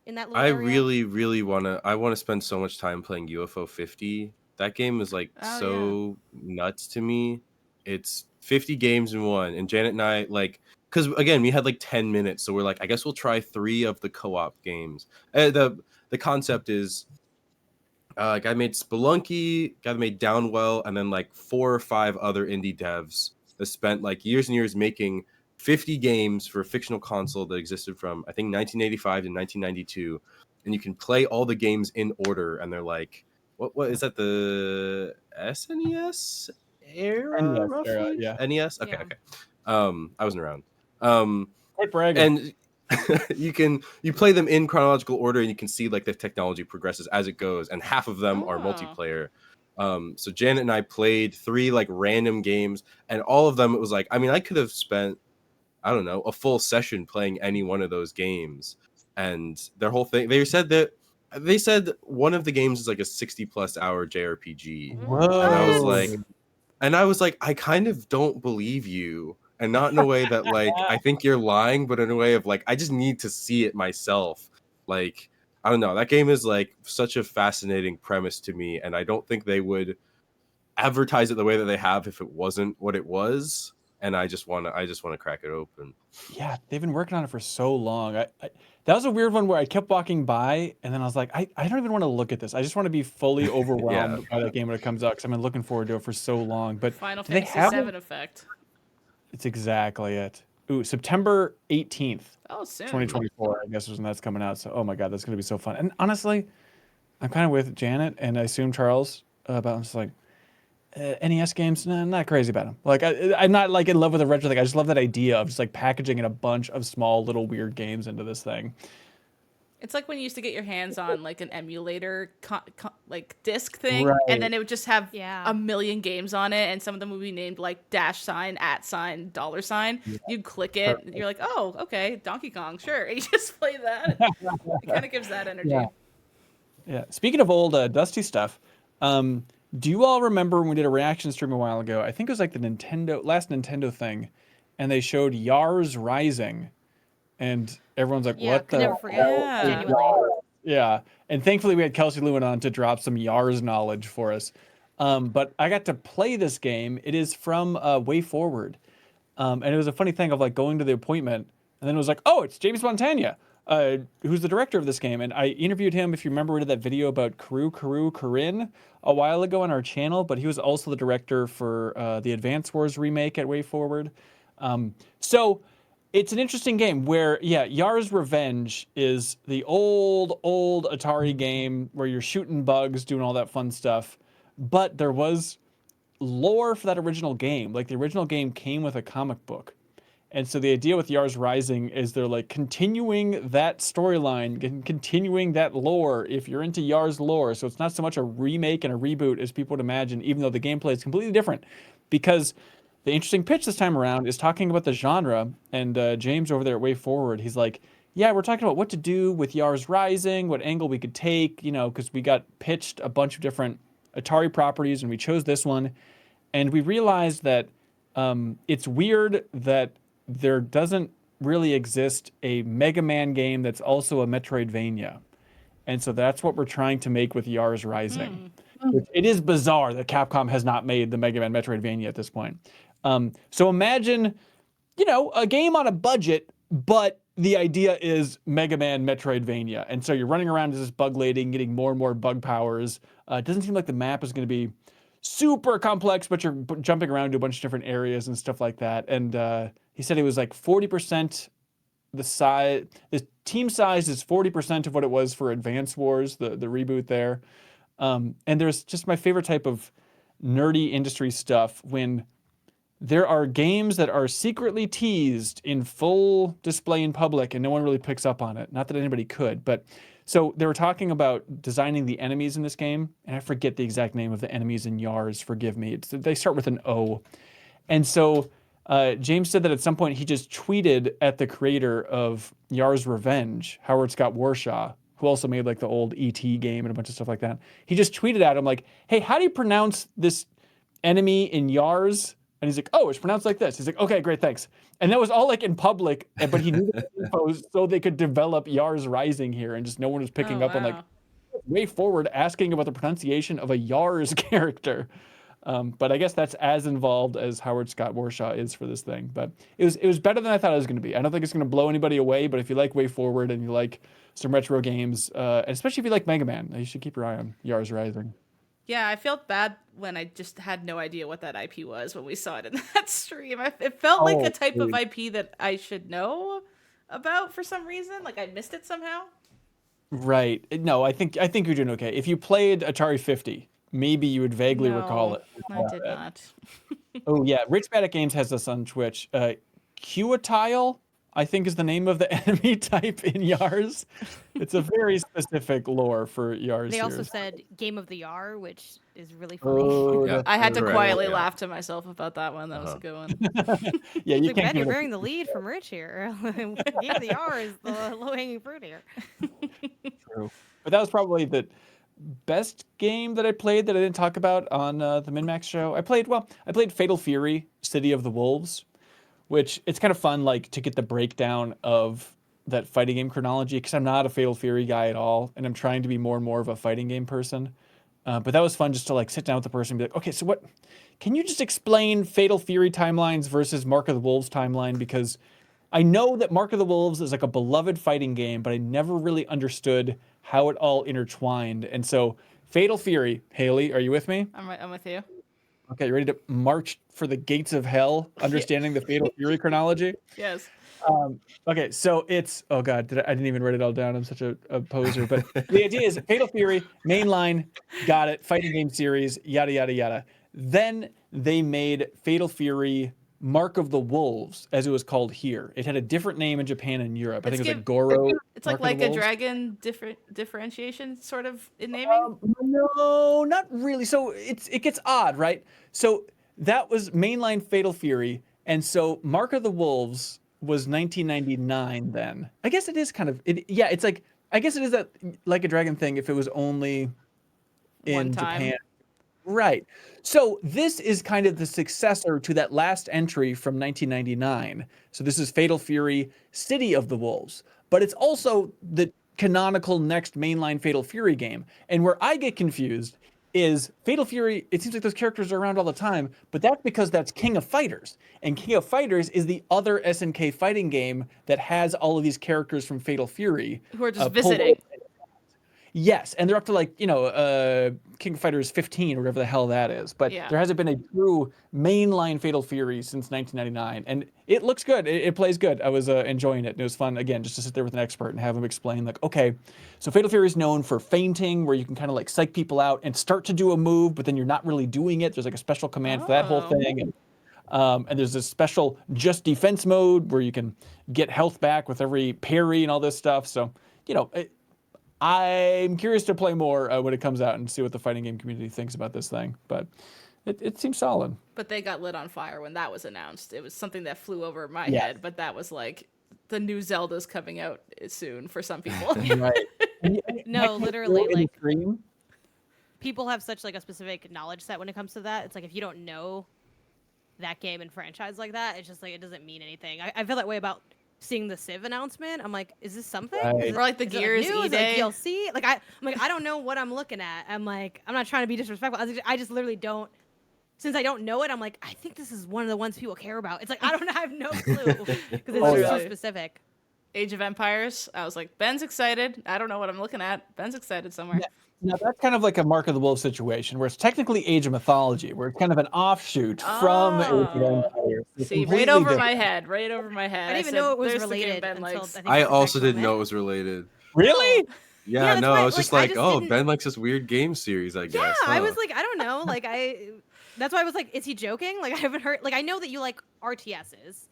in that little I area. really wanna spend so much time playing UFO 50. That game is like so nuts to me. It's 50 games in one, and Janet and I like, because again we had like 10 minutes, so we're like, I guess we'll try 3 of the co-op games. The concept is guy made Spelunky, guy that made Downwell, and then like 4 or 5 other indie devs that spent like years and years making 50 games for a fictional console that existed from I think 1985 to 1992, and you can play all the games in order. And they're like, what is that, the SNES era NES era, roughly? yeah. NES. Okay, Yeah. okay. I wasn't around. Quite bragging. And you play them in chronological order, and you can see like the technology progresses as it goes, and half of them are multiplayer. So Janet and I played 3 like random games, and all of them it was like, I mean, I could have spent, I don't know, a full session playing any one of those games. And their whole thing, they said one of the games is like a 60+ hour JRPG. Whoa. And I was like, I kind of don't believe you. And not in a way that like I think you're lying, but in a way of like, I just need to see it myself. Like, I don't know. That game is like such a fascinating premise to me, and I don't think they would advertise it the way that they have if it wasn't what it was. And I just want to crack it open. Yeah, they've been working on it for so long. That was a weird one where I kept walking by, and then I was like, I don't even want to look at this. I just want to be fully overwhelmed by that game when it comes out, because I've been looking forward to it for so long. But Final do they Fantasy have VII effect. It's exactly it. Ooh, September 18th, Oh, soon. 2024, I guess is when that's coming out. So, oh my God, that's going to be so fun. And honestly, I'm kind of with Janet, and I assume Charles about. I'm just like, NES games, nah, not crazy about them. Like, I'm not like in love with the retro thing. I just love that idea of just like packaging in a bunch of small little weird games into this thing. It's like when you used to get your hands on like an emulator like disc thing, Right. and then it would just have Yeah. a million games on it, and some of them would be named like $, $, $. You'd click it, and you're like, oh, okay, Donkey Kong, sure. And you just play that. It kind of gives that energy. Yeah. Yeah. Speaking of old dusty stuff, Do you all remember when we did a reaction stream a while ago? I think it was like the last Nintendo thing, and they showed Yars Rising, and everyone's like, Yeah, "What could the never forget. Yeah. Genuinely. Yeah, and thankfully we had Kelsey Lewin on to drop some Yars knowledge for us. But I got to play this game. It is from Way Forward, and it was a funny thing of like going to the appointment, and then it was like, oh, it's James Montagna, who's the director of this game. And I interviewed him. If you remember, we did that video about Corinne a while ago on our channel, but he was also the director for the Advance Wars remake at Way Forward. So it's an interesting game where, yeah, Yars Revenge is the old Atari game where you're shooting bugs, doing all that fun stuff. But there was lore for that original game. Like the original game came with a comic book. And so the idea with Yars Rising is they're like continuing that storyline and continuing that lore if you're into Yars lore. So it's not so much a remake and a reboot as people would imagine, even though the gameplay is completely different. Because the interesting pitch this time around is talking about the genre. And James over there at Way Forward, he's like, yeah, we're talking about what to do with Yars Rising, what angle we could take, you know, because we got pitched a bunch of different Atari properties and we chose this one. And we realized that it's weird that there doesn't really exist a Mega Man game that's also a Metroidvania. And so that's what we're trying to make with Yars Rising. It is bizarre that Capcom has not made the Mega Man Metroidvania at this point. So imagine, you know, a game on a budget, but the idea is Mega Man Metroidvania. And so you're running around as this bug lady and getting more and more bug powers. It doesn't seem like the map is going to be super complex, but you're jumping around to a bunch of different areas and stuff like that. And he said it was like 40% the size. The team size is 40% of what it was for Advance Wars, the reboot there. And there's just my favorite type of nerdy industry stuff when there are games that are secretly teased in full display in public and no one really picks up on it. Not that anybody could, but so they were talking about designing the enemies in this game, and I forget the exact name of the enemies in Yars, forgive me. They start with an O. And so James said that at some point he just tweeted at the creator of Yars Revenge, Howard Scott Warshaw, who also made like the old E.T. game and a bunch of stuff like that. He just tweeted at him like, hey, how do you pronounce this enemy in Yars? And he's like, oh, it's pronounced like this. He's like, okay, great, thanks. And that was all like in public, but he needed the info so they could develop Yars Rising here, and just no one was picking up on like Way Forward asking about the pronunciation of a Yars character. But I guess that's as involved as Howard Scott Warshaw is for this thing. But it was better than I thought it was going to be. I don't think it's going to blow anybody away, but if you like Way Forward and you like some retro games, especially if you like Mega Man, you should keep your eye on Yars Rising. Yeah, I felt bad when I just had no idea what that IP was when we saw it in that stream. It felt like a type of IP that I should know about for some reason. Like I missed it somehow. Right. No, I think you're doing okay. If you played Atari 50, maybe you would vaguely recall it. I did not. Oh yeah, Rich Bad at Games has this on Twitch. Quatile, I think, is the name of the enemy type in Yars. It's a very specific lore for Yars. They also series. said Game of the Yar, which is really funny. Oh, Yeah. I had to Right, quietly yeah. laugh to myself about that one. That was a good one. yeah, you Like, can't Ben, give you're it a- bearing the lead from Rich here. Game of the Yar is the low-hanging fruit here. True. But that was probably the best game that I played that I didn't talk about on the MinMax show. I played Fatal Fury, City of the Wolves, which it's kind of fun, like, to get the breakdown of that fighting game chronology, because I'm not a Fatal Fury guy at all, and I'm trying to be more and more of a fighting game person. But that was fun just to like sit down with the person and be like, okay, so what? Can you just explain Fatal Fury timelines versus Mark of the Wolves timeline? Because I know that Mark of the Wolves is like a beloved fighting game, but I never really understood how it all intertwined. And so Fatal Fury, Haley, are you with me? I'm with you. Okay, you ready to march for the gates of hell, understanding the Fatal Fury chronology? Yes. Okay, so it's, oh god, I didn't even write it all down. I'm such a poser. But the idea is Fatal Fury, mainline, got it, fighting game series, yada, yada, yada. Then they made Fatal Fury Mark of the Wolves, as it was called here. It had a different name in Japan and Europe. I think it was like Goro. It's Mark of like the a Wolves. dragon differentiation sort of in naming. No, not really. So it gets odd, right? So that was mainline Fatal Fury, and so Mark of the Wolves was 1999 then. I guess it is kind of yeah, it's like, I guess it is that Like a Dragon thing if it was only in One time. Japan. Right. So this is kind of the successor to that last entry from 1999. So this is Fatal Fury: City of the Wolves, but it's also the canonical next mainline Fatal Fury game. And where I get confused is Fatal Fury, it seems like those characters are around all the time, but that's because that's King of Fighters. And King of Fighters is the other SNK fighting game that has all of these characters from Fatal Fury Who are just pulled visiting. Yes, and they're up to like, King of Fighters 15 or whatever the hell that is. But Yeah. there hasn't been a true mainline Fatal Fury since 1999, and it looks good. It plays good. I was enjoying it. And it was fun again just to sit there with an expert and have him explain like, okay, so Fatal Fury is known for feinting, where you can kind of like psych people out and start to do a move, but then you're not really doing it. There's like a special command for that whole Oh. thing. And there's this special just defense mode where you can get health back with every parry and all this stuff. So, I'm curious to play more when it comes out and see what the fighting game community thinks about this thing. But it seems solid. But they got lit on fire when that was announced. It was something that flew over my Yeah. head, but that was like the new Zelda's coming out soon for some people. Right. No, literally, like stream. people have such like a specific knowledge set when it comes to that. It's like if you don't know that game and franchise like that, it's just like it doesn't mean anything. I feel that way about seeing the Civ announcement. I'm like, is this something? Right. Is it, Or like the is it, Gears new? Is it, E-Day. like DLC? Like I'm like, I don't know what I'm looking at. I'm like, I'm not trying to be disrespectful. I just literally don't. Since I don't know it, I'm like, I think this is one of the ones people care about. It's like I have no clue because it's Oh, just so yeah. specific. Age of Empires. I was like, Ben's excited. I don't know what I'm looking at. Ben's excited somewhere. Yeah. Now that's kind of like a Mark of the Wolf situation, where it's technically Age of Mythology, where it's kind of an offshoot from Age of Oh. Empires. It's See, right completely over different. my head. Right over my head. I didn't even said, know it was "There's the game related Ben until likes." I think I this also next didn't know it moment. was related. Really? Yeah, that's no, why, I was just like, I like, just oh, didn't- Ben likes this weird game series, I guess. Yeah, I huh? was like, I don't know. Like that's why I was like, is he joking? Like I haven't heard. Like I know that you like RTSs.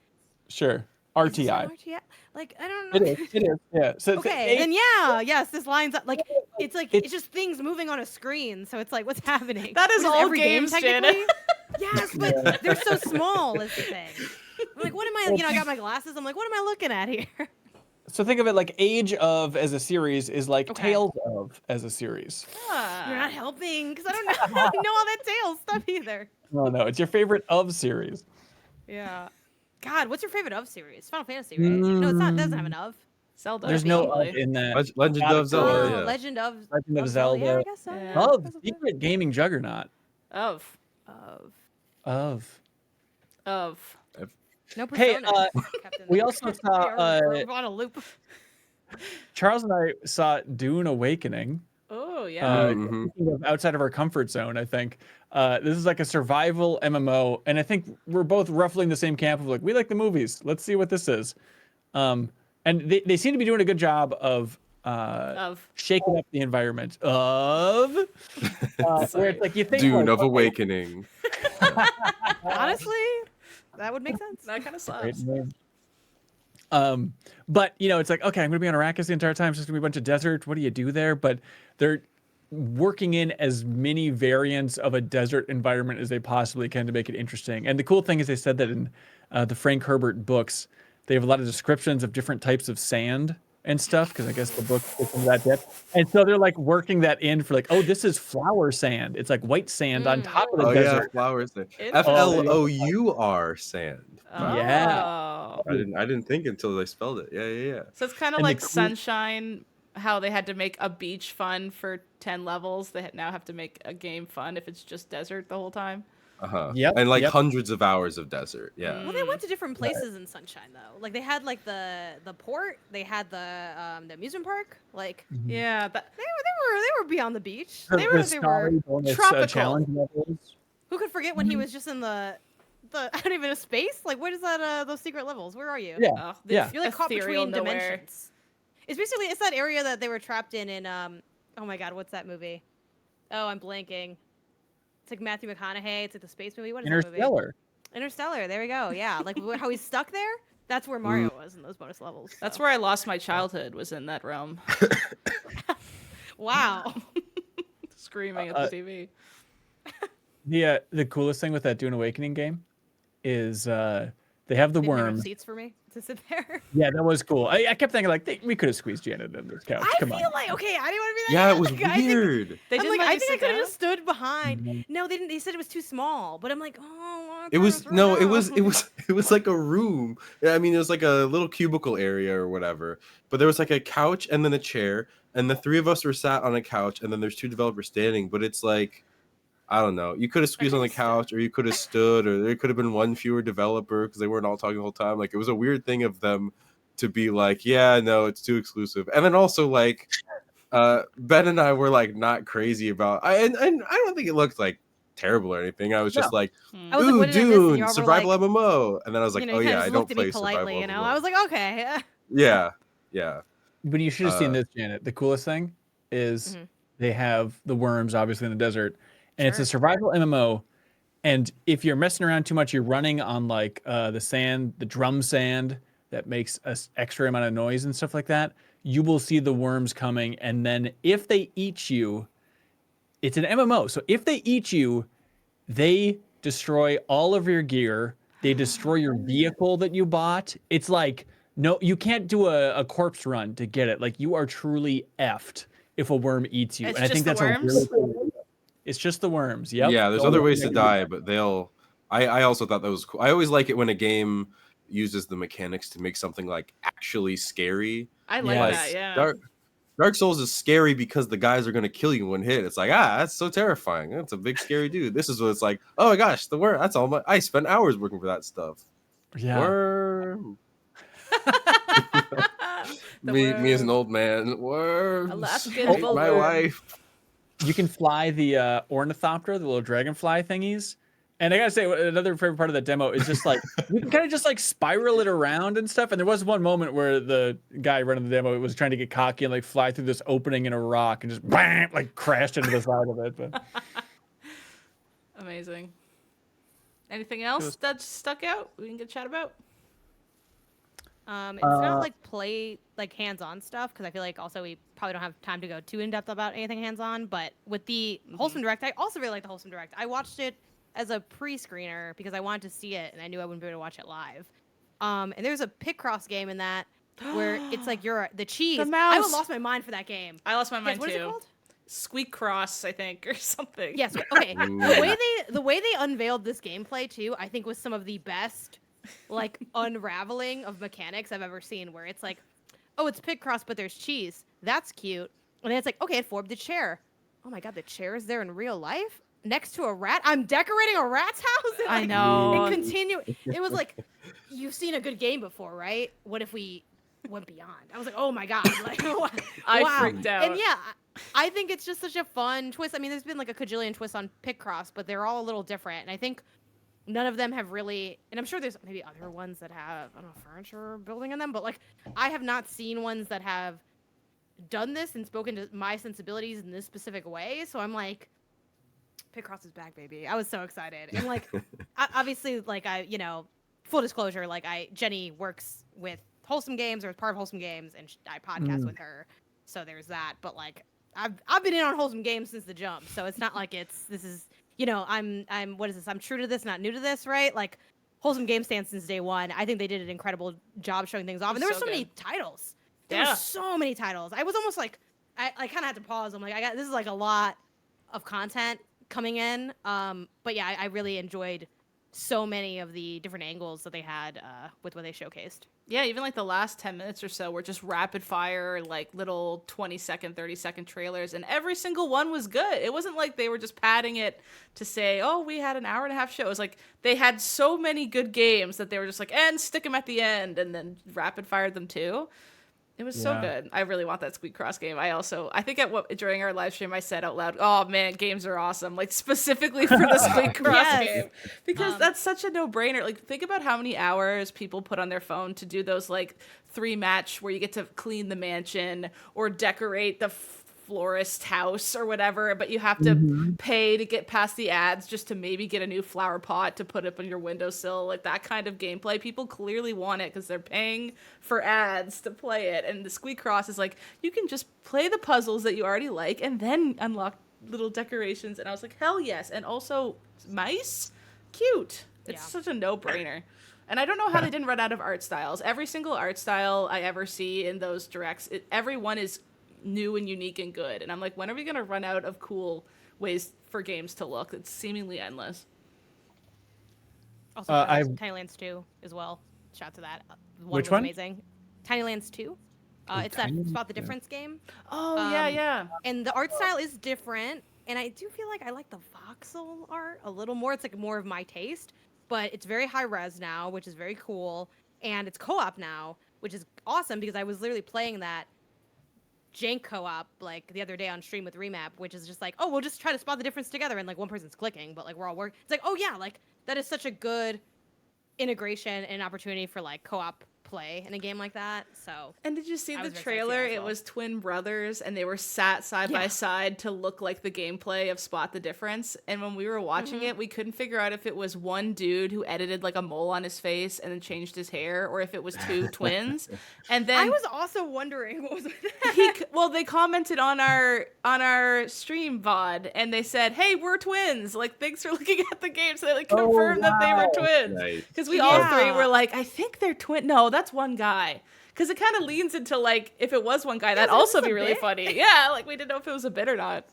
Sure. Is this an RTI. RTS? Like I don't know. It is. It is. Yeah. So it's Okay, Age- then yes, this lines up. Like it's just things moving on a screen, so it's like what's happening? That is What all every game games, Janet. technically? Yes, but they're so small. Is the thing. I'm like, what am I? I got my glasses. I'm like, what am I looking at here? So think of it like Age of as a series is like Okay. Tales of as a series. Ah. You're not helping because I don't know, I don't know all that Tales stuff either. No, it's your favorite of series. Yeah. God, what's your favorite of series? Final Fantasy, right? No, it's not. It doesn't have an of. Zelda. There's no probably. of in that. Legend Gotta of Zelda. Oh, Yeah. Legend of Legend of Yeah, Zelda. I guess so. Yeah. Yeah. Of That's a secret gaming juggernaut. Of. Of Of. no Hey, persona. Captain. we also saw, We're on a loop. Charles and I saw Dune Awakening. Oh yeah. Mhm. Speaking of outside of our comfort zone, I think this is like a survival MMO, and I think we're both roughly in the same camp of like we like the movies. Let's see what this is. And they seem to be doing a good job of shaking up the environment of where Sorry. it's like you think Dune like, of okay, Awakening. Honestly, that would make sense. That kind of great slaps. name. But it's like, okay, I'm gonna be on Arrakis the entire time. It's just gonna be a bunch of desert. What do you do there? But they're working in as many variants of a desert environment as they possibly can to make it interesting. And the cool thing is they said that in the Frank Herbert books, they have a lot of descriptions of different types of sand and stuff, because I guess the book is in that depth. And so they're like working that in for like, oh, this is flower sand. It's like white sand on top of the Oh yeah, desert. flowers there. Interesting. FLOUR sand. Yeah. Oh. I didn't think until they spelled it. Yeah. So it's kind of And the like cool- Sunshine, how they had to make a beach fun for 10 levels. They now have to make a game fun if it's just desert the whole time. Yep, And like yep. hundreds of hours of desert. Yeah. Well, they went to different places in Sunshine though. Like they had like the port, they had the amusement park. Like Yeah, that, they were beyond the beach. The- They the were Starry bonus, tropical. challenge levels. Who could forget when he was just in the I don't even know space? Like what is that those secret levels? Where are you? Yeah. oh, Yeah. You're like caught ethereal between nowhere. dimensions. It's that area that they were trapped in oh my god, what's that movie? Oh, I'm blanking. It's like Matthew McConaughey. It's like the space movie. What is that movie? Interstellar. Interstellar. There we go. Yeah, like how he's stuck there. That's where Mario was in those bonus levels. That's so. where I lost my childhood, was in that realm. Wow. Screaming at the TV. The coolest thing with that Dune Awakening game is They have the They didn't have worm. seats for me to sit there. Yeah, that was cool. I kept thinking like we could have squeezed Janet in this couch. I Come feel on. like, okay, I didn't want to be that Yeah, guy. it was Like, I think- weird. They I'm didn't like, let I you think I sit could have down? just stood behind. Mhm. No, they didn't. They said it was too small. But I'm like, oh. It was like a room. I mean, it was like a little cubicle area or whatever. But there was like a couch and then a chair, and the three of us were sat on a couch, and then there's two developers standing. But it's like, I don't know. You could have squeezed on the could've couch, or you could have stood, or there could have been one fewer developer because they weren't all talking the whole time. Like, it was a weird thing of them to be like, yeah, no, it's too exclusive. And then also like, Ben and I were like not crazy about. And I don't think it looked like terrible or anything. I was just like, I was like, ooh, what did I miss? And Dune, y'all were survival like, MMO, and then I was like, you oh kinda yeah, just I don't looked at me play politely, survival you know. MMO. I was like, okay. Yeah, yeah. But you should have seen Uh, this, Janet. The coolest thing is Mhm. they have the worms, obviously, in the desert, and it's a Sure. survival MMO. And if you're messing around too much, you're running on like the sand, the drum sand that makes a extra amount of noise and stuff like that. You will see the worms coming, and then if they eat you, it's an MMO. So if they eat you, they destroy all of your gear. They destroy your vehicle that you bought. It's like, no, you can't do a corpse run to get it. Like, you are truly effed if a worm eats you. It's And I just think the that's worms? a really cool. It's just the worms. Yep. Yeah, there's The other only ways thing to that can die, but they'll. I also thought that was cool. I always like it when a game uses the mechanics to make something like actually scary. I like Yes. that, yeah. Dark Souls is scary because the guys are gonna kill you in one hit. It's like, that's so terrifying. That's a big scary dude. This is what it's like. Oh my gosh, the worm. That's all I spent hours working for that stuff. Yeah. Worm. The Me as an worm. old man. Worms. Alaskan Hate my bullworm. life. You can fly the ornithopter, the little dragonfly thingies. And I gotta say, another favorite part of that demo is just like you can kind of just like spiral it around and stuff. And there was one moment where the guy running the demo was trying to get cocky and like fly through this opening in a rock and just bam, like crashed into the side of it. But Amazing. Anything else that stuck out we can get chat about? It's not like play like hands-on stuff because I feel like also we probably don't have time to go too in depth about anything hands-on. But with the Wholesome Direct, I also really like the Wholesome Direct. I watched it as a pre-screener because I wanted to see it and I knew I wouldn't be able to watch it live. And there's a Picross game in that where it's like you're the cheese. The I mouse. lost my mind for that game. I lost my Yes, mind what is it too. called? Squeak Cross, I think, or something. Yes. Okay. Ooh. The way they unveiled this gameplay too, I think was some of the best like unraveling of mechanics I've ever seen. Where it's like, oh, it's Picross, but there's cheese. That's cute. And then it's like, okay, it formed the chair. Oh my god, the chair is there in real life next to a rat. I'm decorating a rat's house. And, I like, know. It continue. It was like, you've seen a good game before, right? What if we went beyond? I was like, oh my god, like I wow. freaked out. And yeah, I think it's just such a fun twist. I mean, there's been like a cajillion twists on Picross, but they're all a little different. And I think none of them have really, and I'm sure there's maybe other ones that have, I don't know, furniture building in them, but like I have not seen ones that have done this and spoken to my sensibilities in this specific way. So I'm like, Picross is back, baby. I was so excited. And like, obviously, like full disclosure, like Jenny works with Wholesome Games or is part of Wholesome Games, and I podcast with her. So there's that. But like, I've been in on Wholesome Games since the jump. So it's not like this is, I'm what is this? I'm true to this, not new to this, right? Like, Wholesome Games stands since day one. I think they did an incredible job showing things off, and there were so many titles. There were so many titles. I was almost like, I kind of had to pause. I'm like, this is like a lot of content coming in. But yeah, I really enjoyed so many of the different angles that they had with what they showcased. Yeah, even like the last 10 minutes or so were just rapid fire, like little 20-second, 30-second trailers, and every single one was good. It wasn't like they were just padding it to say, oh, we had an hour and a half show. It was like they had so many good games that they were just like, and stick them at the end, and then rapid fired them too. It was so good. I really want that Squeak Cross game. I think during our live stream I said out loud, "Oh man, games are awesome!" Like specifically for the Squeak Cross game, because that's such a no-brainer. Like think about how many hours people put on their phone to do those like 3-match where you get to clean the mansion or decorate the florist house or whatever, but you have to pay to get past the ads just to maybe get a new flower pot to put up on your windowsill. Like that kind of gameplay, people clearly want it because they're paying for ads to play it. And the Squeak Cross is like, you can just play the puzzles that you already like and then unlock little decorations. And I was like, hell yes. And also mice, cute. It's such a no-brainer. And I don't know how they didn't run out of art styles. Every single art style I ever see in those directs, every one is new and unique and good. And I'm like, when are we going to run out of cool ways for games to look? It's seemingly endless. Also, Tiny Lands 2 as well. Shout out to that. Which one? Amazing. Tiny Lands 2. It's that Spot the Difference game. Oh, yeah. And the art style is different. And I do feel like I like the voxel art a little more. It's like more of my taste. But it's very high res now, which is very cool. And it's co-op now, which is awesome because I was literally playing that jank co-op like the other day on stream with Remap, which is just like, oh, we'll just try to spot the difference together. And like one person's clicking, but like we're all working. It's like, oh yeah, like that is such a good integration and opportunity for like co-op play in a game like that. So and did you see I the was very trailer? excited as It well. was twin brothers and they were sat side by side to look like the gameplay of Spot the Difference. And when we were watching it, we couldn't figure out if it was one dude who edited like a mole on his face and then changed his hair, or if it was two twins. And then I was also wondering what was with that. well, they commented on our stream VOD and they said, "Hey, we're twins. Like, thanks for looking at the game." So they like confirmed that they were twins. Nice. Because we all three Yeah. were like, "I think they're twin." No, that's one guy. Because it kind of leans into like, if it was one guy, that'd so this also is a be really bit? funny. Yeah, like we didn't know if it was a bit or not.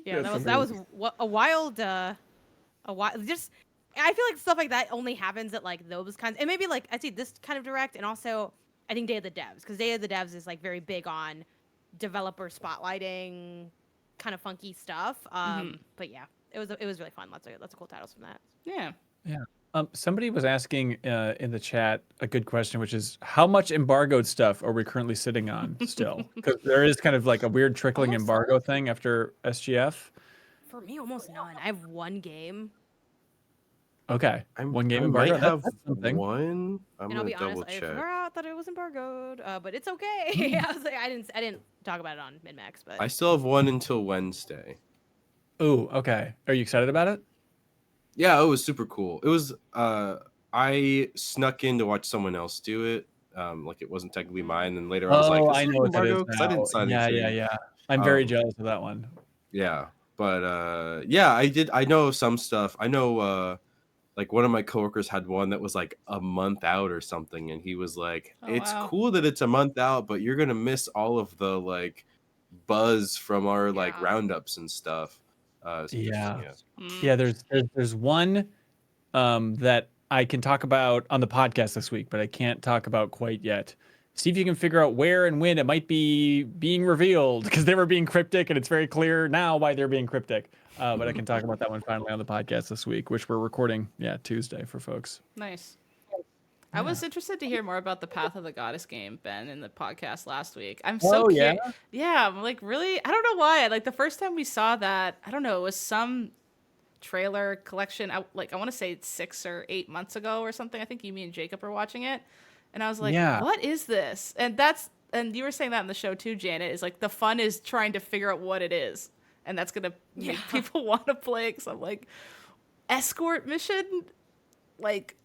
Yeah, that was a wild just I feel like stuff like that only happens at like those kinds, and maybe like I see this kind of direct, and also I think Day of the Devs, because Day of the Devs is like very big on developer spotlighting kind of funky stuff. But yeah, it was really fun. Lots of cool titles from that. Yeah. Somebody was asking in the chat a good question, which is how much embargoed stuff are we currently sitting on still? Because there is kind of like a weird trickling Almost embargo thing after SGF. For me, almost none. I have one game, Okay, one game I embargo. might have That's something. one. I'm and I'll gonna be double honest, I check. forgot that it was embargoed, but it's okay. I was like, I didn't talk about it on MinMax, but I still have one until Wednesday. Ooh, okay. Are you excited about it? Yeah, it was super cool. It was I snuck in to watch someone else do it. Like it wasn't technically mine, and later I was like, Oh, this I is know what that is embargo 'cause I now. didn't sign Yeah, anything. yeah. I'm very Um, jealous of that one. Yeah. But yeah, I know some stuff. I know like one of my coworkers had one that was like a month out or something, and he was like, Oh, it's wow. cool that it's a month out, but you're gonna miss all of the like buzz from our like Yeah. roundups and stuff. So Yeah. Mm. Yeah, there's one that I can talk about on the podcast this week, but I can't talk about quite yet. See if you can figure out where and when it might be being revealed, because they were being cryptic, and it's very clear now why they're being cryptic. But I can talk about that one finally on the podcast this week, which we're recording, Tuesday for folks. Nice. I was interested to hear more about the Path of the Goddess game, Ben, in the podcast last week. I'm so Oh, yeah? Yeah, I'm like, really? I don't know why. Like, the first time we saw that, I don't know, it was some trailer collection, I want to say 6 or 8 months ago or something. I think me and Jacob were watching it. And I was like, Yeah. what is this? And you were saying that in the show too, Janet, is like the fun is trying to figure out what it is. And that's going to make people want to play. Because I'm like, escort mission? Like,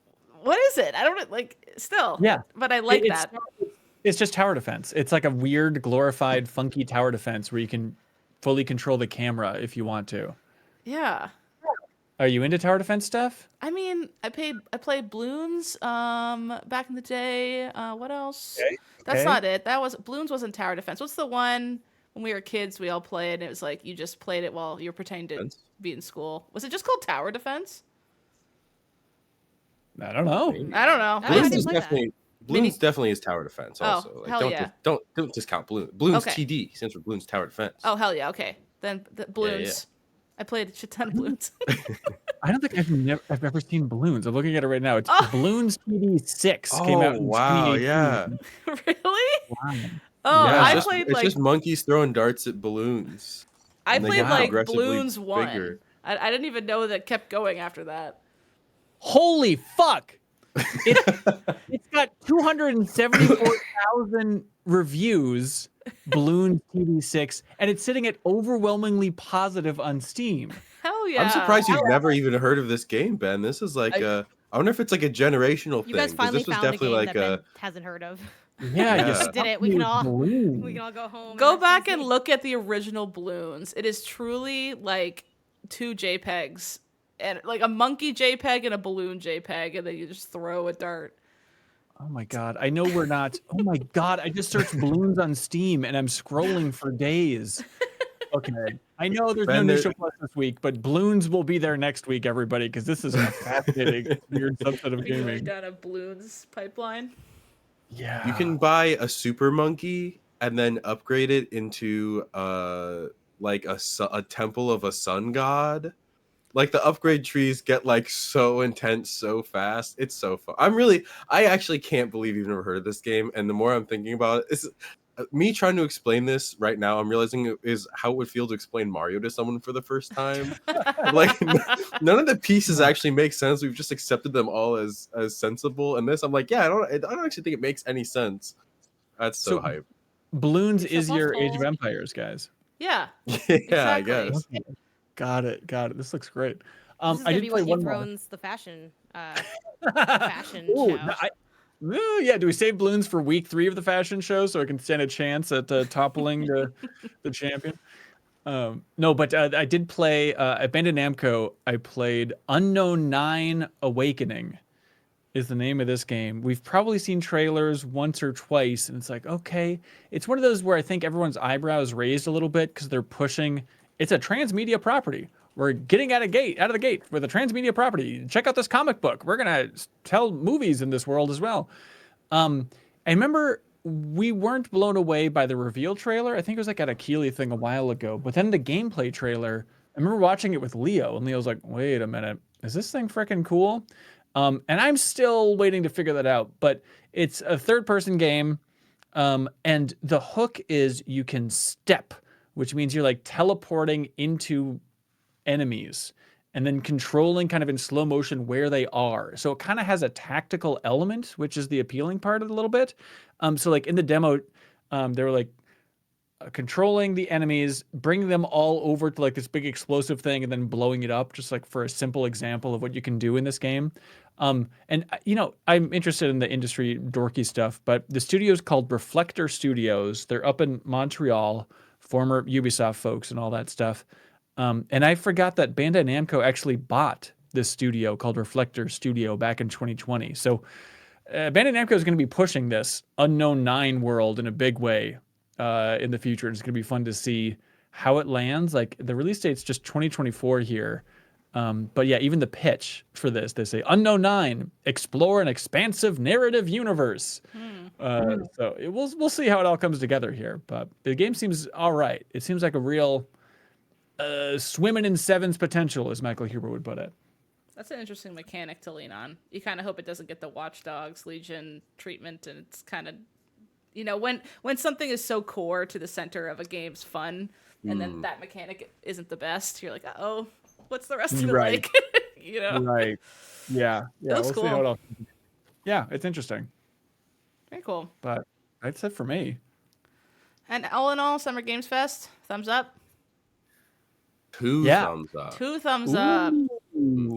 what is it? I don't like, still. Yeah. But I like It's- that. It's just tower defense. It's like a weird, glorified, funky tower defense where you can fully control the camera if you want to. Yeah. Are you into tower defense stuff? I mean, I played Bloons back in the day. What else? Okay, That's okay. not it. Bloons wasn't tower defense. What's the one when we were kids we all played and it was like you just played it while you were pretending to Defense? be in school? Was it just called tower defense? I don't know. I don't know. I Bloons didn't is play that. definitely Mini- definitely is tower defense. Oh, Also, like, hell yeah. don't discount Bloons. Bloons Okay. TD stands for Bloons Tower Defense. Oh hell yeah. Okay, then the Bloons. I played a shit ton of Bloons. I don't think I've ever seen Balloons. I'm looking at it right now. It's Oh. Balloons TD6 came out in wow, 2018. yeah. Really? Wow. Oh, Yeah, I it's played it's just monkeys throwing darts at balloons. I and they played get like progressively Bloons 1. bigger. I didn't even know that kept going after that. Holy fuck! It's got 274,000 reviews, Balloons TD6, and it's sitting at overwhelmingly positive on Steam. Hell yeah. I'm surprised you've never even heard of this game, Ben. This is like I wonder if it's like a generational you thing. guys 'cause finally this was found a definitely game like that Ben hasn't heard of. Yeah, Yeah. you We stuck did it. We can with all- Balloons. We can all go home. Go and back and see. look at the original Bloons. It is truly like 2 JPEGs and like a monkey JPEG and a balloon JPEG, and then you just throw a dart. Oh my God. I know we're not. Oh my God. I just searched balloons on Steam and I'm scrolling for days. Okay. I know there's no Ben, new there- show plus this week, but balloons will be there next week, everybody, because this is a fascinating, weird subset of Are you going gaming. down a balloons pipeline? Yeah. You can buy a super monkey and then upgrade it into like a temple of a sun god. Like the upgrade trees get like so intense so fast. It's so fun. I actually can't believe you've never heard of this game. And the more I'm thinking about it, it's me trying to explain this right now. I'm realizing it is how it would feel to explain Mario to someone for the first time. Like none of the pieces actually make sense. We've just accepted them all as sensible. And this, I'm like, yeah, I don't actually think it makes any sense. That's so So hype. balloons You're is supposed your to Age of hold- Empires, guys. Yeah. Yeah, I Exactly. guess. Okay. Got it. This looks great. This is I gonna did be play what he one more. thrones the fashion fashion Ooh, show. yeah, do we save balloons for week 3 of the fashion show so I can stand a chance at toppling the champion? No, but I did play at Bandai Namco. I played Unknown 9 Awakening is the name of this game. We've probably seen trailers once or twice, and it's like, okay. It's one of those where I think everyone's eyebrows raised a little bit because they're pushing. It's a transmedia property. We're getting out of the gate with a transmedia property. Check out this comic book. We're gonna tell movies in this world as well. I remember we weren't blown away by the reveal trailer. I think it was like at a Keeley thing a while ago. But then the gameplay trailer, I remember watching it with Leo, and Leo's like, wait a minute, is this thing freaking cool? And I'm still waiting to figure that out. But it's a third-person game, and the hook is you can step, which means you're like teleporting into enemies and then controlling kind of in slow motion where they are. So it kind of has a tactical element, which is the appealing part of it a little bit. So like in the demo, they were like controlling the enemies, bringing them all over to like this big explosive thing and then blowing it up, just like for a simple example of what you can do in this game. And you know, I'm interested in the industry dorky stuff, but the studio is called Reflector Studios. They're up in Montreal, former Ubisoft folks and all that stuff. And I forgot that Bandai Namco actually bought this studio called Reflector Studio back in 2020. So Bandai Namco is going to be pushing this Unknown 9 world in a big way in the future. It's going to be fun to see how it lands. Like the release date's just 2024 here. But yeah, even the pitch for this, they say Unknown 9, explore an expansive narrative universe. So we'll see how it all comes together here. But the game seems all right. It seems like a real swimming in sevens potential, as Michael Huber would put it. That's an interesting mechanic to lean on. You kind of hope it doesn't get the Watch Dogs Legion treatment, and it's kind of, you know, when something is so core to the center of a game's fun, and then that mechanic isn't the best, you're like, oh, what's the rest of it Right. like? You know, Right. Yeah. Yeah. looks We'll see how cool. it all. Yeah, it's interesting. Very cool. But that's it for me. And all in all, Summer Games Fest, thumbs up. 2 Yeah. thumbs up. 2 thumbs up.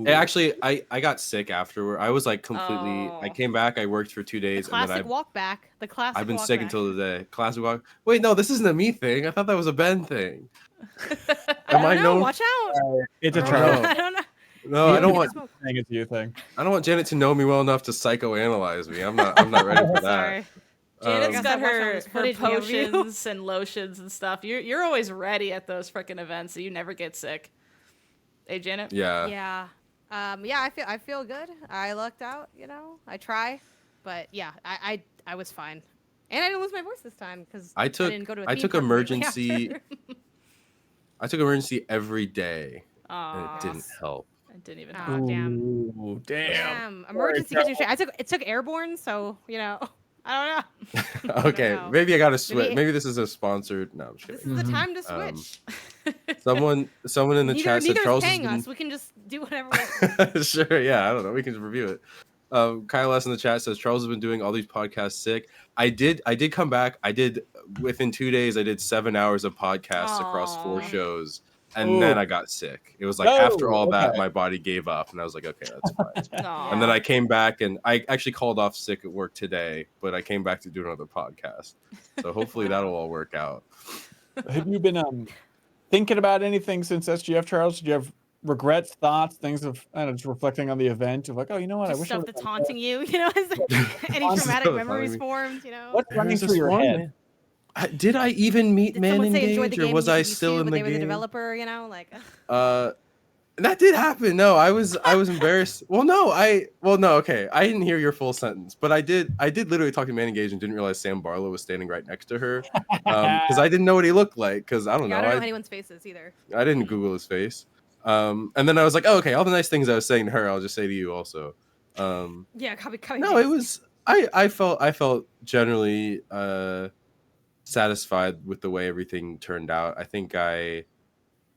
Hey, actually, I got sick afterward. I was like completely. Oh. I came back. I worked for 2 The days, and then classic walk back. The classic. I've been walk sick back. until today. Classic walk. Wait, no, this isn't a me thing. I thought that was a Ben thing. I Am don't I know. known? Watch out. It's a I don't trope. know. I don't know. No, I don't want. Smoke. Thing, it's you thing. I don't want Janet to know me well enough to psychoanalyze me. I'm not ready for that. Sorry. Janet's Um, got Watch out, her this footage we have you. potions and lotions and stuff. You're always ready at those freaking events, so you never get sick. Hey, Janet. Yeah. Yeah. Yeah, I feel good. I lucked out, you know. I try. But yeah, I was fine. And I didn't lose my voice this time because I took didn't go to a I theme took park immediately emergency. after. I took emergency every day, and Aw, it didn't help. it didn't even Aw. help. Oh, damn. Ooh, damn. Damn. Emergency concentration. It took airborne, so you know. I don't know. Okay, know. maybe I gotta switch. Maybe- Maybe this is a sponsored. No, I'm just This kidding. is the time to Um, switch. Someone in the chat said Neither Charles is has paying been. us. We can just do whatever we want. Sure, yeah, I don't know. We can just review it. Kyle S in the chat says Charles has been doing all these podcasts sick. I did come back. I did within 2 days. I did 7 hours of podcasts across 4 Aw. shows, and Ooh. then I got sick. It was like No, after all that, okay. my body gave up, and I was like, okay, that's fine. Aw. And then I came back, and I actually called off sick at work today, but I came back to do another podcast. So hopefully that'll all work out. Have you been thinking about anything since SGF, Charles? Did you have regrets, thoughts, things of just reflecting on the event of like, oh, you know what, I Just wish I stuff would have that's done haunting you, you know, as any Haunting traumatic Stuff memories haunting me. formed, you know. What's running There's a through your swan head? man. Did I even meet Did Man someone say enjoyed the Engage, or game was and you I said used still to, in but the they were the game? developer, you know, like That did happen. No, I was embarrassed. Well, no, okay. I didn't hear your full sentence, but I did literally talk to Man Engage and didn't realize Sam Barlow was standing right next to her. Because I didn't know what he looked like. Because I don't yeah, know. I don't know anyone's faces either. I didn't Google his face. And then I was like, oh, okay, all the nice things I was saying to her, I'll just say to you also. Yeah, copy No, it paste. was I felt generally satisfied with the way everything turned out. I think I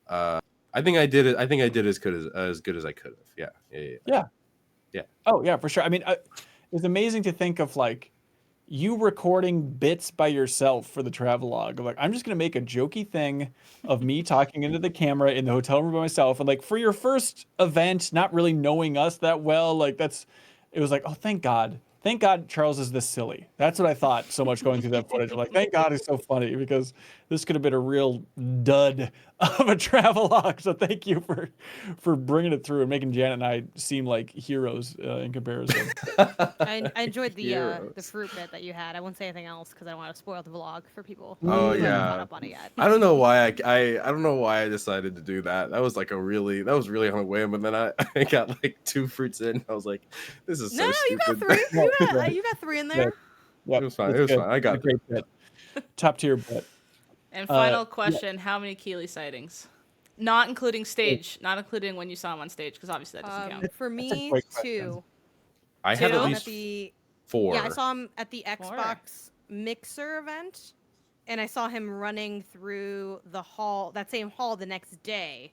did it. I think I did as good as I could have. Yeah. Yeah. Oh yeah, for sure. I mean, it's amazing to think of like you recording bits by yourself for the travelogue. Like, I'm just gonna make a jokey thing of me talking into the camera in the hotel room by myself, and like for your first event, not really knowing us that well, like it was like, oh, thank God Charles is this silly. That's what I thought so much going through that footage. I'm like, thank God he's so funny, because this could have been a real dud of a travelogue. So thank you for bringing it through and making Janet and I seem like heroes in comparison. I enjoyed the Heroes. fruit bit that you had. I won't say anything else because I don't want to spoil the vlog for people. Oh who haven't yeah. caught up on it yet. I don't know why I don't know why I decided to do that. That was really on a whim, and then I got like 2 fruits in. I was like, this is so No, you got stupid. 3. You got 3 in there. Yep, It was fine. it's It was good. fine. I got It's a great bit. Top tier bit. And final yeah. question: how many Keeley sightings? Not including stage, not including when you saw him on stage, because obviously that doesn't count. For That's a me, great question. 2. I had Two? at At least the 4. Yeah, I saw him at the Xbox Mixer event, and I saw him running through the hall, that same hall, the next day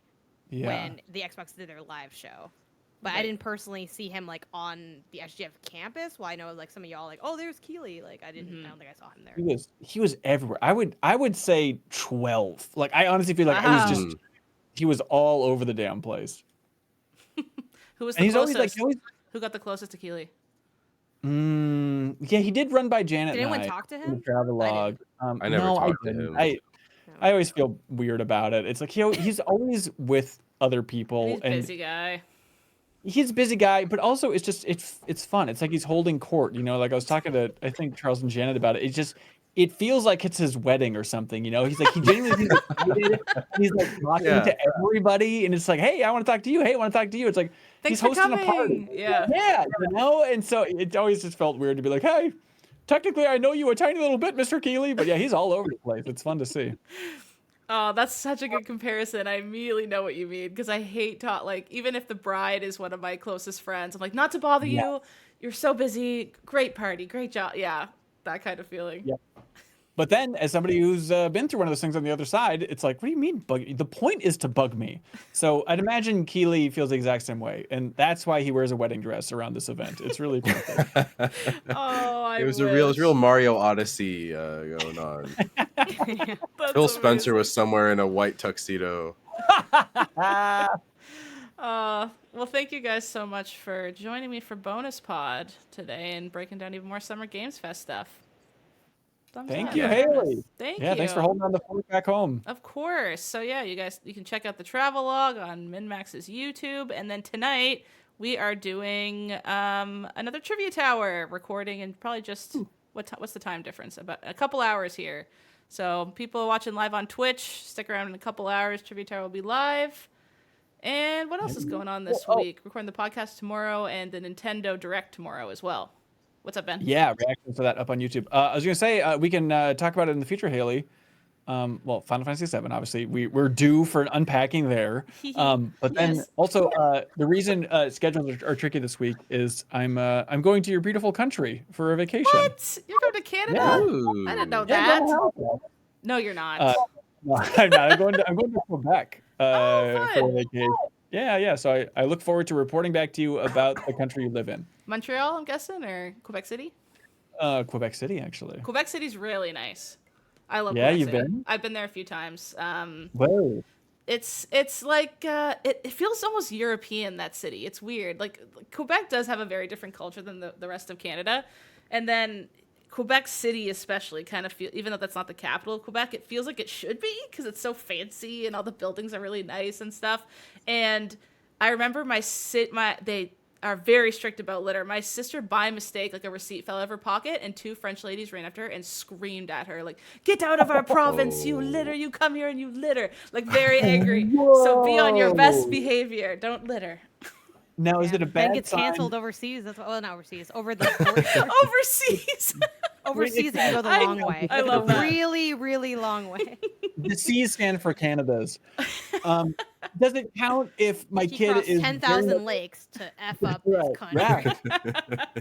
Yeah. when the Xbox did their live show. But I Right. didn't personally see him like on the SGF campus. Well, I know like some of y'all like, oh, there's Keeley. Like I didn't. I don't think I saw him there. He was everywhere. I would say 12. Like, I honestly feel like Wow. he was all over the damn place. Who was And the he's always closest? like, Who got the closest to Keeley? yeah, he did run by Janet Did and anyone I talk to in the him? travelogue. I never No, talked to didn't. him. I always feel weird about it. It's like he's always with other people, He's a and busy guy. he's a busy guy, but also it's fun. It's like he's holding court, you know. Like I was talking to I think Charles and Janet about it. It feels like it's his wedding or something, you know. He's like he genuinely seems excited. And he's like talking Yeah. to everybody, and it's like, hey, I want to talk to you. Hey, I want to talk to you. It's like Thanks he's for hosting a party. coming. Yeah. Yeah, you know. And so it always just felt weird to be like, hey, technically I know you a tiny little bit, Mr. Keeley, but yeah, he's all over the place. It's fun to see. Oh, that's such a good comparison. I immediately know what you mean, because I hate like, even if the bride is one of my closest friends, I'm like, not to bother you. You're so busy. Great party. Great job. Yeah. That kind of feeling. Yeah. But then, as somebody who's been through one of those things on the other side, it's like, what do you mean bug? The point is to bug me. So I'd imagine Keeley feels the exact same way, and that's why he wears a wedding dress around this event. It's really perfect. Oh, It was a real Mario Odyssey going on. Phil Spencer was somewhere in a white tuxedo. Well, thank you guys so much for joining me for Bonus Pod today and breaking down even more Summer Games Fest stuff. Thank you, Haley. Thank you. Yeah, thanks for holding on the fort back home. Of course. So yeah, you guys, you can check out the Travelog on MinMax's YouTube, and then tonight we are doing another Trivia Tower recording, and probably just what's the time difference? About a couple hours here. So people watching live on Twitch, stick around in a couple hours. Trivia Tower will be live. And what else is going on this week? Recording the podcast tomorrow and the Nintendo Direct tomorrow as well. What's up, Ben? Yeah, reactions to that up on YouTube. I was going to say, we can talk about it in the future, Haley. Well, Final Fantasy VII, obviously. We're due for an unpacking there. But then also, the reason schedules are tricky this week is I'm going to your beautiful country for a vacation. What? You're going to Canada? Yeah. I didn't know Yeah, that. No, you're not. no, I'm not. I'm going to Quebec for a fun. vacation. Yeah. So I look forward to reporting back to you about the country you live in. Montreal, I'm guessing, or Quebec City? Quebec City, actually. Quebec City's really nice. I love Yeah, Quebec you've City. been? I've been there a few times. Whoa. It's like it feels almost European, that city. It's weird. Like Quebec does have a very different culture than the rest of Canada. And then Quebec City especially kind of feel, even though that's not the capital of Quebec, it feels like it should be because it's so fancy and all the buildings are really nice and stuff. And I remember they are very strict about litter. My sister, by mistake, like a receipt fell out of her pocket, and 2 French ladies ran up to her and screamed at her, like, "Get out of our province, you litter! You come here and you litter!" Like, very angry. So be on your best behavior. Don't litter. Now, is it a Ben bad gets sign? canceled overseas. That's what, well, not overseas. Over the border. Overseas. Overseas, if you go the long way. I love the that. really, really long way. The C's stand for Canada's. Does it count if my He kid crossed is 10,000 lakes to F up this Right, country.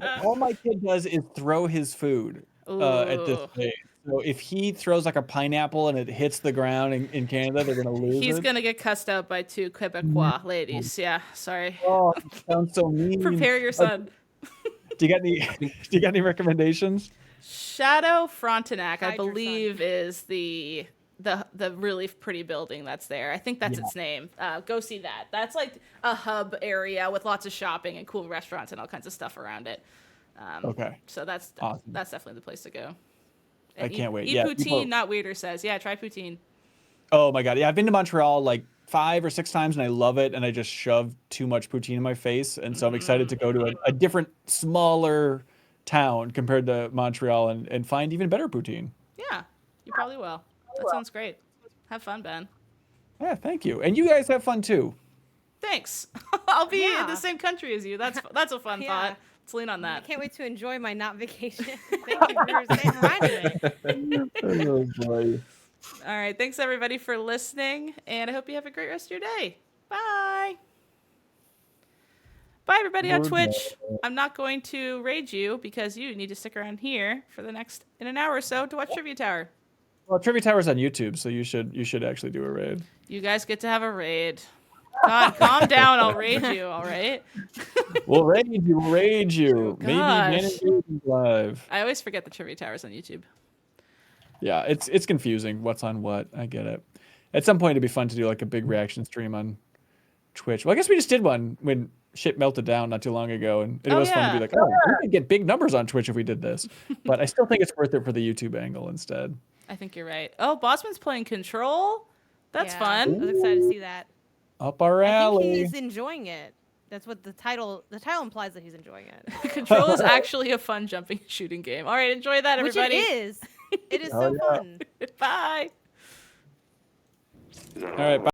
right. All my kid does is throw his food at this Ooh. stage. So if he throws like a pineapple and it hits the ground in Canada, they're gonna lose He's it. gonna get cussed out by 2 Quebecois ladies. Yeah, sorry. Oh, it sounds so mean. Prepare your son. Do you got any recommendations? Shadow Frontenac, I Hide your believe, is the really pretty building that's there. I think that's Yeah. its name. Go see that. That's like a hub area with lots of shopping and cool restaurants and all kinds of stuff around it. Okay. So that's Awesome. definitely the place to go. I And can't wait. Eat Yeah, poutine, people- not weirder says. Yeah, try poutine. Oh my god. Yeah, I've been to Montreal like 5 or 6 times and I love it, and I just shoved too much poutine in my face, and so I'm excited to go to a different, smaller town compared to Montreal and find even better poutine. Yeah, you probably will. That sounds great. Have fun, Ben. Yeah, thank you. And you guys have fun too. Thanks. I'll be in Yeah. the same country as you. That's a fun Yeah. thought. Let's lean on I that. can't wait to enjoy my not vacation. Thank you for reminding me. Oh boy. All right. Thanks, everybody, for listening. And I hope you have a great rest of your day. Bye. Bye, everybody on Good Twitch. I'm not going to raid you because you need to stick around here for in an hour or so to watch Trivia Tower. Well, Trivia Tower's on YouTube, so you should actually do a raid. You guys get to have a raid. God, calm down. I'll raid you, all right? We'll raid you. We'll raid you. Maybe gosh. Man live. I always forget the Trivia Tower's on YouTube. Yeah, it's confusing. What's on what? I get it. At some point, it'd be fun to do like a big reaction stream on Twitch. Well, I guess we just did one when shit melted down not too long ago, and it Oh, was fun to yeah. be like, oh, we could get big numbers on Twitch if we did this. But I still think it's worth it for the YouTube angle instead. I think you're right. Oh, Bossman's playing Control? That's Yeah, fun. I was excited to see that. Up our I think alley. he's enjoying it. That's what the title implies that he's enjoying it. Control is actually a fun jumping shooting game. All right, enjoy that, Which everybody. it is. It is Oh, so yeah. fun. Bye. All right. Bye.